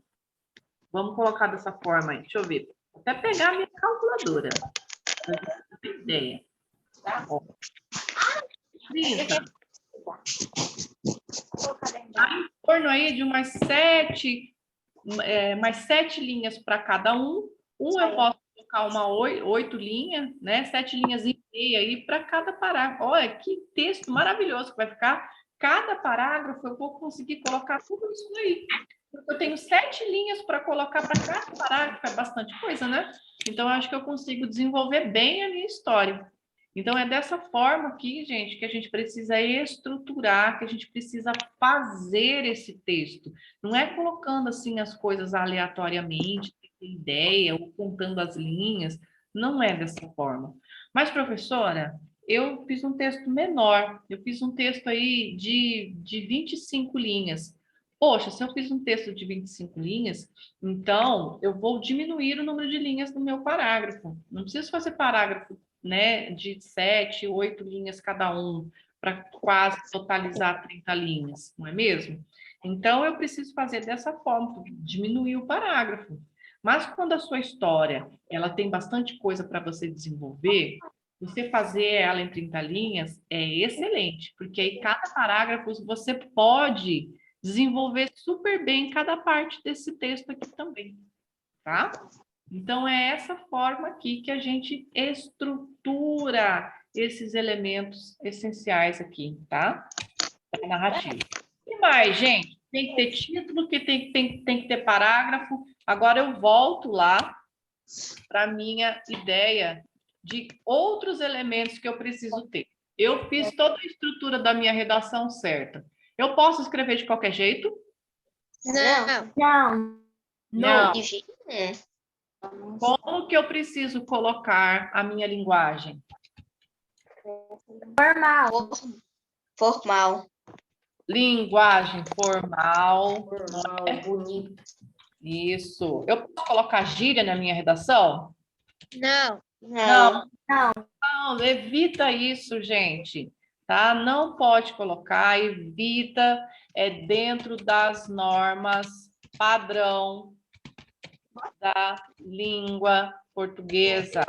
Vamos colocar dessa forma aí. Deixa eu ver. Vou até pegar a minha calculadora. Para ter ideia. Tá bom. 30. Tá em torno aí de umas 7 linhas para cada um. Eu posso colocar 8 linhas, né? 7 linhas e meia aí para cada parágrafo. Olha, que texto maravilhoso que vai ficar. Cada parágrafo eu vou conseguir colocar tudo isso aí. Eu tenho 7 linhas para colocar para cada parágrafo, é bastante coisa, né? Então, eu acho que eu consigo desenvolver bem a minha história. Então, é dessa forma aqui, gente, que a gente precisa estruturar, que a gente precisa fazer esse texto. Não é colocando, assim, as coisas aleatoriamente, sem ideia, ou contando as linhas. Não é dessa forma. Mas, professora, eu fiz um texto menor. Eu fiz um texto aí de 25 linhas. Poxa, se eu fiz um texto de 25 linhas, então eu vou diminuir o número de linhas no meu parágrafo. Não preciso fazer parágrafo, né, de 7, 8 linhas cada um, para quase totalizar 30 linhas, não é mesmo? Então, eu preciso fazer dessa forma, diminuir o parágrafo. Mas quando a sua história ela tem bastante coisa para você desenvolver, você fazer ela em 30 linhas é excelente, porque aí cada parágrafo você pode desenvolver super bem cada parte desse texto aqui também, tá? Então, é essa forma aqui que a gente estrutura esses elementos essenciais aqui, tá? Da narrativa. E mais, gente? Tem que ter título, que tem que ter parágrafo. Agora eu volto lá para a minha ideia de outros elementos que eu preciso ter. Eu fiz toda a estrutura da minha redação certa. Eu posso escrever de qualquer jeito? Não. Como que eu preciso colocar a minha linguagem? Formal. Linguagem formal. Formal, bonito. Isso. Eu posso colocar gíria na minha redação? Não. Não, evita isso, gente. Tá? Não pode colocar, evita, dentro das normas padrão da língua portuguesa,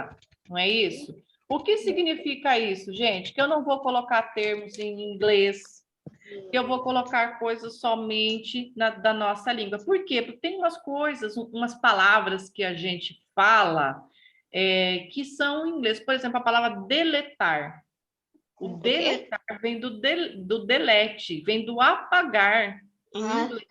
não é isso? O que significa isso, gente? Que eu não vou colocar termos em inglês, que eu vou colocar coisas somente da nossa língua. Por quê? Porque tem umas coisas, umas palavras que a gente fala que são em inglês. Por exemplo, a palavra deletar. O deletar vem do delete, vem do apagar em inglês.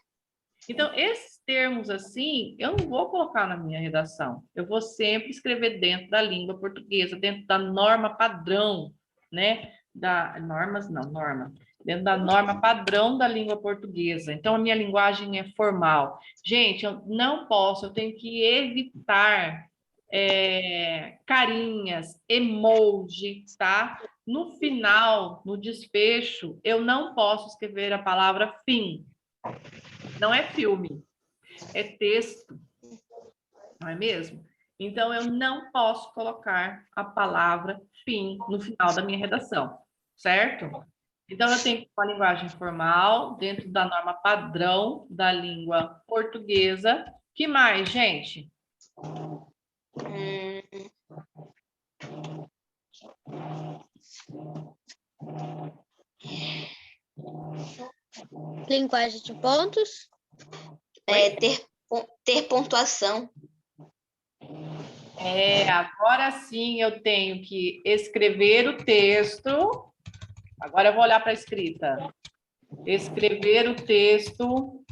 Então, esses termos assim, eu não vou colocar na minha redação. Eu vou sempre escrever dentro da língua portuguesa, dentro da norma padrão, né? Norma. Dentro da norma padrão da língua portuguesa. Então, a minha linguagem é formal. Gente, eu não posso, eu tenho que evitar carinhas, emojis, tá? No final, no desfecho, eu não posso escrever a palavra fim. Não é filme, é texto, não é mesmo? Então, eu não posso colocar a palavra fim no final da minha redação, certo? Então, eu tenho uma linguagem formal, dentro da norma padrão da língua portuguesa. Que mais, gente? Linguagem de pontos. Ter pontuação. Agora sim eu tenho que escrever o texto. Agora eu vou olhar para a escrita. Escrever o texto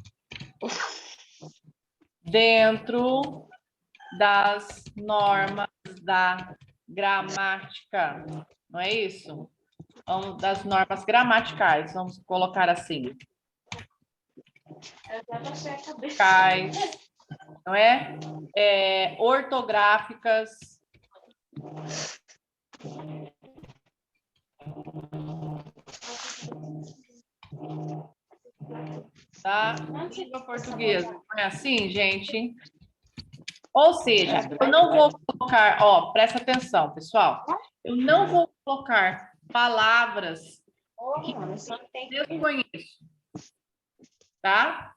dentro das normas da gramática. Não é isso? Das normas gramaticais, vamos colocar assim. Não é? Ortográficas. Tá? Língua portuguesa. Não é assim, gente? Ou seja, eu não vou colocar, presta atenção, pessoal. Eu não vou colocar palavras que eu desconheço. Tá?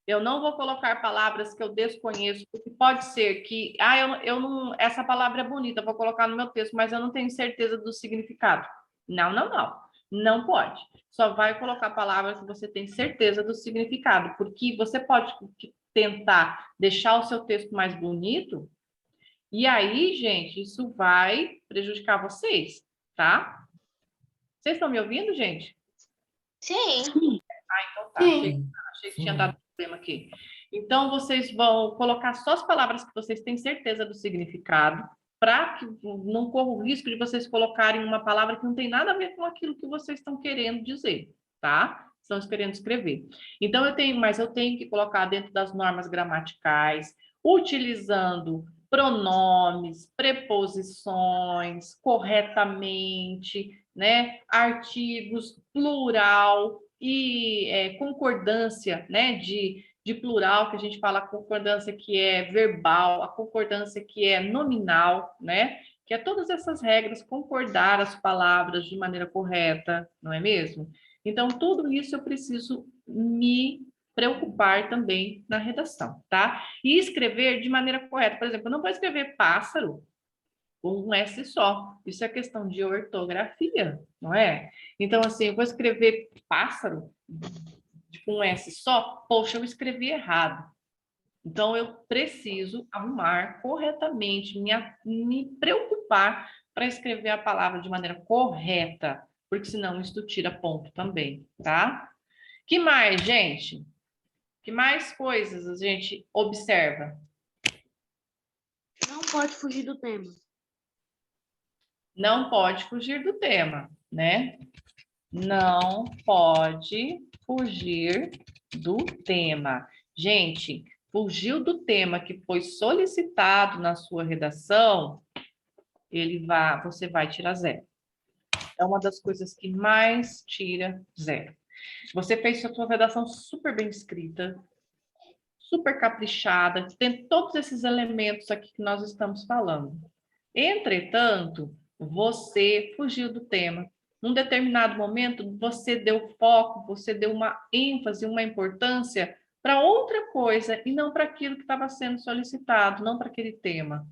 Eu não vou colocar palavras que eu desconheço, porque pode ser que, eu não, essa palavra é bonita, vou colocar no meu texto, mas eu não tenho certeza do significado. Não, não, não. Não pode. Só vai colocar palavras que você tem certeza do significado, porque você pode tentar deixar o seu texto mais bonito, e aí, gente, isso vai prejudicar vocês, tá? Vocês estão me ouvindo, gente? Sim. Então tá. Achei que tinha dado problema aqui. Então, vocês vão colocar só as palavras que vocês têm certeza do significado, para que não corra o risco de vocês colocarem uma palavra que não tem nada a ver com aquilo que vocês estão querendo dizer, tá? Estão querendo escrever. Então, eu tenho que colocar dentro das normas gramaticais, utilizando pronomes, preposições, corretamente, né? Artigos, plural e concordância, né? De plural, que a gente fala a concordância que é verbal, a concordância que é nominal, né? Que é todas essas regras, concordar as palavras de maneira correta, não é mesmo? Então, tudo isso eu preciso me preocupar também na redação, tá? E escrever de maneira correta. Por exemplo, eu não vou escrever pássaro com um S só. Isso é questão de ortografia, não é? Então, assim, eu vou escrever pássaro com um S só, poxa, eu escrevi errado. Então, eu preciso arrumar corretamente, me preocupar para escrever a palavra de maneira correta, porque senão isso tira ponto também, tá? Que mais, gente? Que mais coisas a gente observa? Não pode fugir do tema. Não pode fugir do tema, né? Não pode fugir do tema. Gente, fugiu do tema que foi solicitado na sua redação, você vai tirar 0. É uma das coisas que mais tira 0. Você fez a sua redação super bem escrita, super caprichada, tem todos esses elementos aqui que nós estamos falando. Entretanto, você fugiu do tema. Num determinado momento, você deu foco, você deu uma ênfase, uma importância para outra coisa e não para aquilo que estava sendo solicitado, não para aquele tema.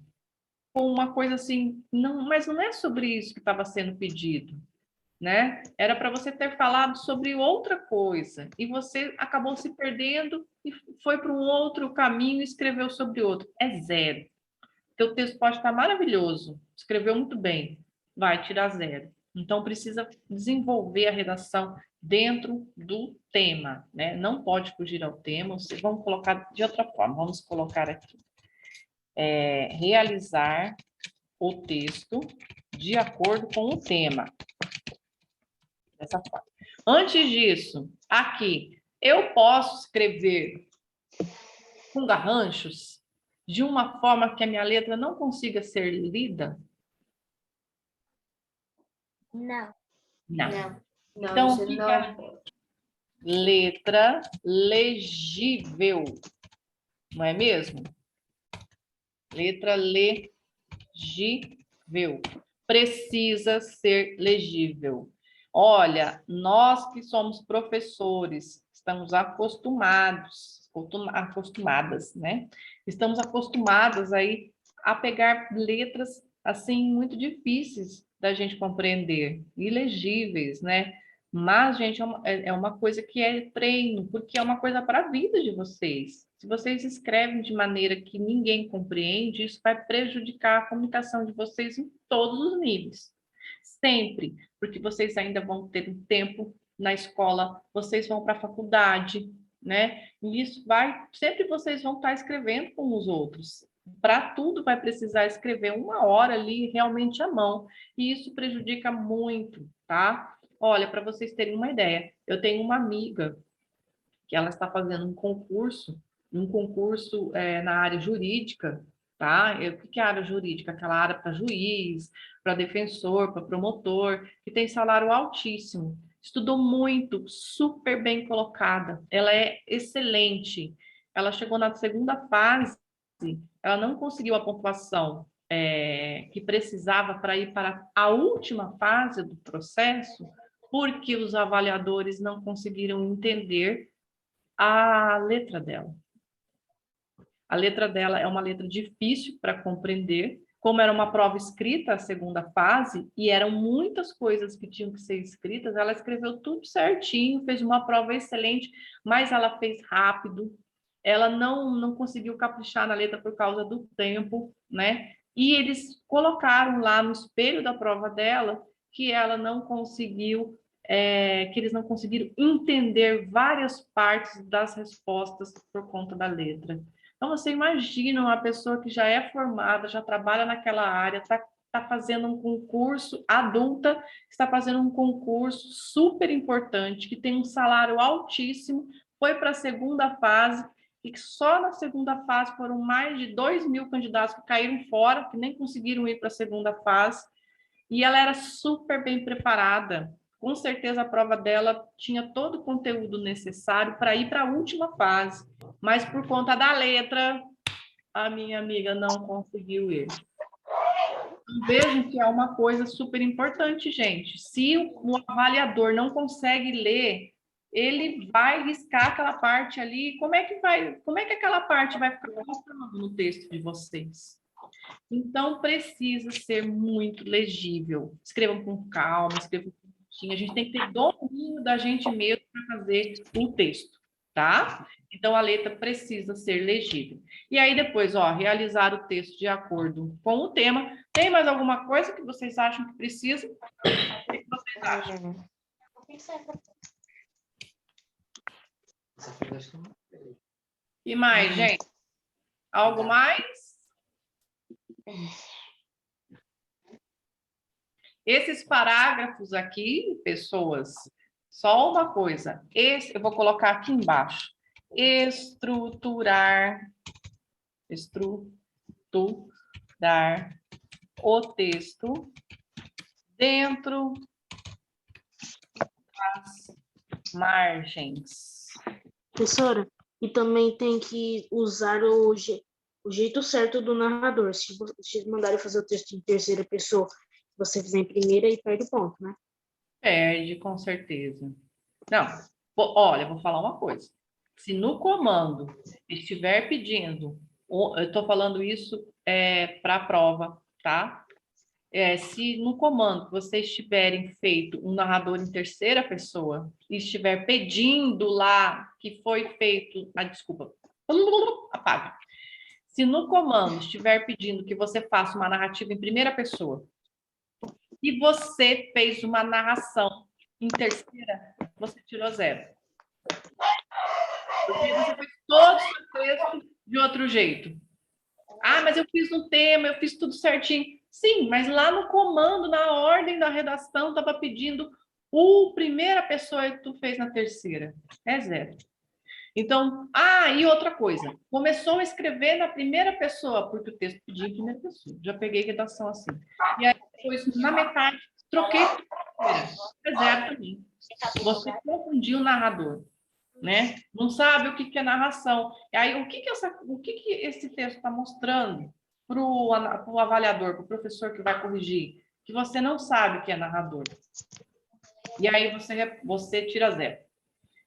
uma coisa assim, não, mas não é sobre isso que estava sendo pedido, né? Era para você ter falado sobre outra coisa, e você acabou se perdendo e foi para um outro caminho e escreveu sobre outro. É zero. Teu texto pode estar maravilhoso, escreveu muito bem, vai tirar zero. Então, precisa desenvolver a redação dentro do tema, né? Não pode fugir ao tema. Vamos colocar de outra forma, vamos colocar aqui. Realizar o texto de acordo com o tema. Dessa forma. Antes disso, aqui, eu posso escrever com garranchos de uma forma que a minha letra não consiga ser lida? Não. Não. Não. Então, você o que não é letra legível? Não é mesmo? Letra legível. Precisa ser legível. Olha, nós que somos professores, estamos acostumadas, né? Estamos acostumadas aí a pegar letras assim muito difíceis da gente compreender, ilegíveis, né? Mas, gente, é uma coisa que é treino, porque é uma coisa para a vida de vocês. Se vocês escrevem de maneira que ninguém compreende, isso vai prejudicar a comunicação de vocês em todos os níveis. Sempre, porque vocês ainda vão ter um tempo na escola, vocês vão para a faculdade, né? E isso sempre vocês vão estar escrevendo com os outros. Para tudo vai precisar escrever 1 hora ali realmente à mão, e isso prejudica muito, tá? Olha, para vocês terem uma ideia, eu tenho uma amiga que ela está fazendo um concurso na área jurídica, tá? O que é a área jurídica? Aquela área para juiz, para defensor, para promotor, que tem salário altíssimo. Estudou muito, super bem colocada. Ela é excelente. Ela chegou na segunda fase, ela não conseguiu a pontuação que precisava para ir para a última fase do processo, porque os avaliadores não conseguiram entender a letra dela. A letra dela é uma letra difícil para compreender, como era uma prova escrita, a segunda fase, e eram muitas coisas que tinham que ser escritas, ela escreveu tudo certinho, fez uma prova excelente, mas ela fez rápido, ela não conseguiu caprichar na letra por causa do tempo, né? E eles colocaram lá no espelho da prova dela que ela não conseguiu que eles não conseguiram entender várias partes das respostas por conta da letra. Então, você imagina uma pessoa que já é formada, já trabalha naquela área, está fazendo um concurso adulta, está fazendo um concurso super importante, que tem um salário altíssimo, foi para a segunda fase, e que só na segunda fase foram mais de 2.000 candidatos que caíram fora, que nem conseguiram ir para a segunda fase, e ela era super bem preparada. Com certeza a prova dela tinha todo o conteúdo necessário para ir para a última fase, mas por conta da letra, a minha amiga não conseguiu ir. Vejam que é uma coisa super importante, gente. Se o avaliador não consegue ler, ele vai riscar aquela parte ali. Como é que aquela parte vai ficar colocando no texto de vocês? Então, precisa ser muito legível. Escrevam com calma, escrevam com curtinho. A gente tem que ter domínio da gente mesmo para fazer o texto, tá? Então, a letra precisa ser legível. E aí, depois, ó, realizar o texto de acordo com o tema. Tem mais alguma coisa que vocês acham que precisa? O que vocês acham? E mais, gente? Algo mais? Esses parágrafos aqui, pessoas, só uma coisa. Eu vou colocar aqui embaixo. Estruturar o texto dentro das margens. Professora, e também tem que usar o jeito certo do narrador. Se mandarem fazer o texto em terceira pessoa, você fizer em primeira e perde o ponto, né? Perde, com certeza. Não, olha, vou falar uma coisa. Se no comando estiver pedindo, eu estou falando isso para a prova, tá? Se no comando vocês tiverem feito um narrador em terceira pessoa e estiver pedindo lá que foi feito... desculpa. Apaga. Se no comando estiver pedindo que você faça uma narrativa em primeira pessoa e você fez uma narração em terceira, você tirou 0. Porque você fez todo o seu texto de outro jeito. Mas eu fiz um tema, eu fiz tudo certinho. Sim, mas lá no comando, na ordem da redação, estava pedindo primeira pessoa que tu fez na terceira. É 0. Então, e outra coisa. Começou a escrever na primeira pessoa, porque o texto pedia em primeira pessoa. Já peguei redação assim. E aí, depois, na metade, troquei para a terceira. É 0 também. Você confundiu o narrador. Né? Não sabe o que é narração. E aí, o que esse texto está mostrando para o avaliador, para o professor que vai corrigir? Que você não sabe o que é narrador. E aí você tira 0.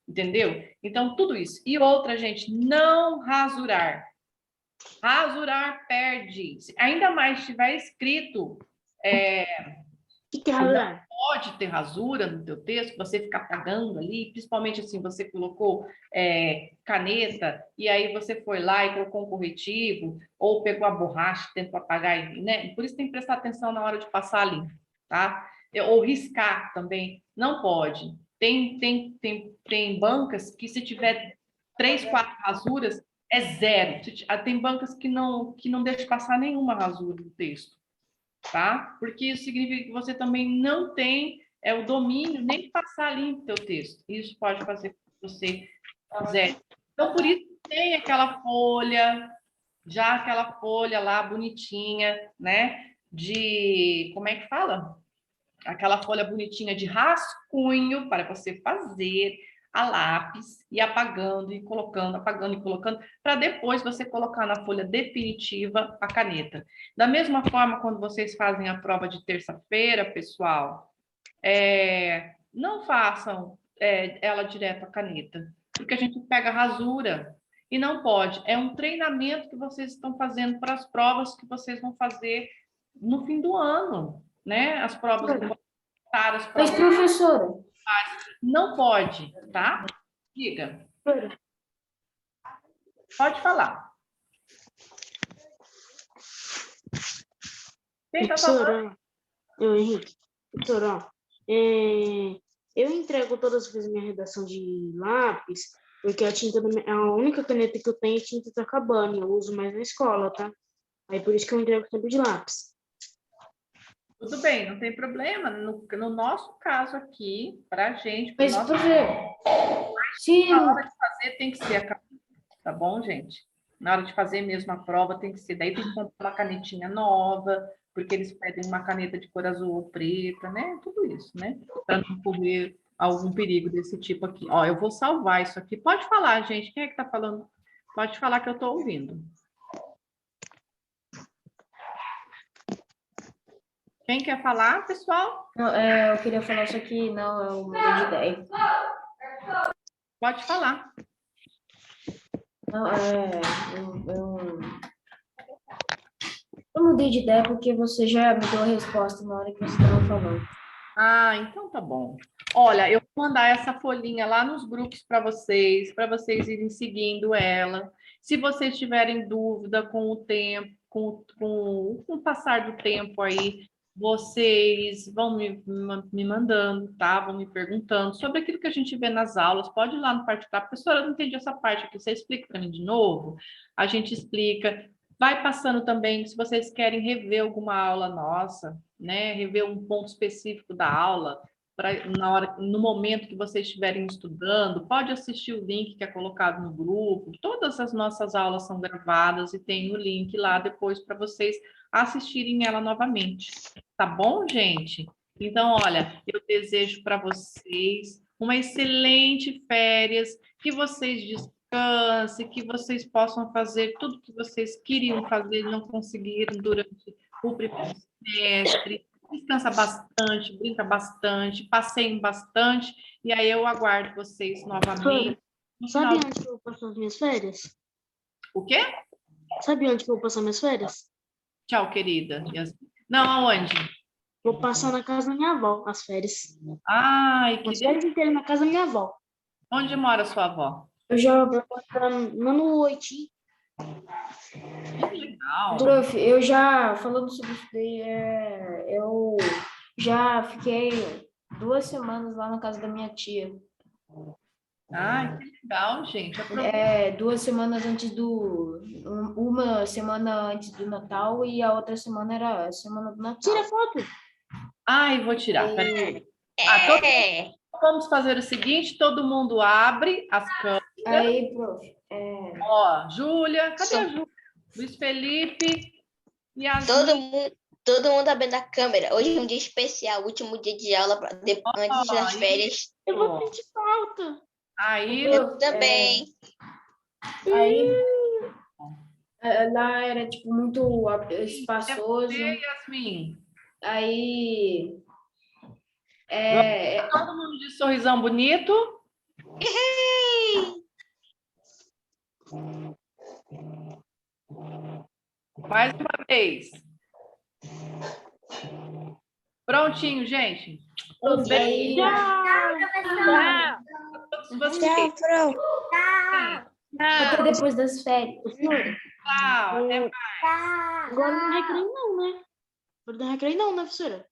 Entendeu? Então, tudo isso. E outra, gente, não rasurar. Rasurar perde. Ainda mais se tiver escrito... O que é rasurar? Pode ter rasura no teu texto, você ficar apagando ali, principalmente assim, você colocou caneta, e aí você foi lá e colocou um corretivo, ou pegou a borracha, tentou apagar, né? Por isso tem que prestar atenção na hora de passar ali, tá? Ou riscar também, não pode. Tem bancas que se tiver 3, 4 rasuras, é 0. Tem bancas que não deixam passar nenhuma rasura no texto. Tá? Porque isso significa que você também não tem o domínio nem de passar limpo o teu texto. Isso pode fazer com que você quiser. Então, por isso tem aquela folha lá bonitinha, né? Como é que fala? Aquela folha bonitinha de rascunho para você fazer a lápis e apagando e colocando, para depois você colocar na folha definitiva a caneta. Da mesma forma, quando vocês fazem a prova de terça-feira, pessoal, não façam ela direto a caneta, porque a gente pega rasura e não pode. É um treinamento que vocês estão fazendo para as provas que vocês vão fazer no fim do ano, né? As provas Mas, professora, não pode, tá? Diga. Pode falar. Quem tá falando? Henrique. Professora, eu entrego todas as vezes minha redação de lápis, porque a única caneta que eu tenho, a tinta tá acabando, eu uso mais na escola, tá? Aí por isso que eu entrego sempre de lápis. Tudo bem, não tem problema. No nosso caso aqui, para a gente... Mas, na hora de fazer tem que ser a caneta, tá bom, gente? Na hora de fazer mesmo a prova tem que ser. Daí tem que comprar uma canetinha nova, porque eles pedem uma caneta de cor azul ou preta, né? Tudo isso, né? Para não correr algum perigo desse tipo aqui. Ó, eu vou salvar isso aqui. Pode falar, gente. Quem é que tá falando? Pode falar que eu tô ouvindo. Quem quer falar, pessoal? não, eu queria falar isso aqui, não, eu mudei de ideia. Pode falar. Não, eu mudei de ideia porque você já me deu a resposta na hora que você estava falando. Então tá bom. Olha, eu vou mandar essa folhinha lá nos grupos para vocês irem seguindo ela. Se vocês tiverem dúvida com o tempo, com o passar do tempo aí, vocês vão me mandando, tá? Vão me perguntando sobre aquilo que a gente vê nas aulas. Pode ir lá no particular. Professora, eu não entendi essa parte aqui. Você explica para mim de novo? A gente explica. Vai passando também, se vocês querem rever alguma aula nossa, né? Rever um ponto específico da aula, no momento que vocês estiverem estudando, pode assistir o link que é colocado no grupo. Todas as nossas aulas são gravadas e tem o link lá depois para vocês assistirem ela novamente. Tá bom, gente? Então, olha, eu desejo para vocês uma excelente férias, que vocês descansem, que vocês possam fazer tudo que vocês queriam fazer e não conseguiram durante o primeiro semestre. Descansa bastante, brinca bastante, passeiem bastante, e aí eu aguardo vocês novamente. Sabe onde que eu vou passar as minhas férias? O quê? Sabe onde que eu vou passar minhas férias? Tchau, querida. Yasmin. Não, aonde? Vou passar na casa da minha avó, as férias. Ai, que As férias inteiras na casa da minha avó. Onde mora sua avó? Eu já, Lá no Oiti. Que legal. prof, eu já, falando sobre isso daí, eu já fiquei 2 semanas lá na casa da minha tia. Ai, que legal, gente. 2 semanas antes uma semana antes do Natal e a outra semana era a semana do Natal. Tira foto. Ai, vou tirar. Peraí. Vamos fazer o seguinte, todo mundo abre as câmeras. Aí, prof, Ó, Júlia, cadê a Júlia? Luiz Felipe e a Todo mundo abrindo a câmera. Hoje é um dia especial, último dia de aula antes das férias. Eu vou sentir falta. Aí, Eu também. aí lá era tipo muito espaçoso. Yasmin, Aí todo mundo de sorrisão bonito. Mais uma vez. Prontinho, gente. Um beijo a todos vocês. até depois das férias. Tchau. Até mais. Agora não recreio não, né? Agora não recreio não, né, professora?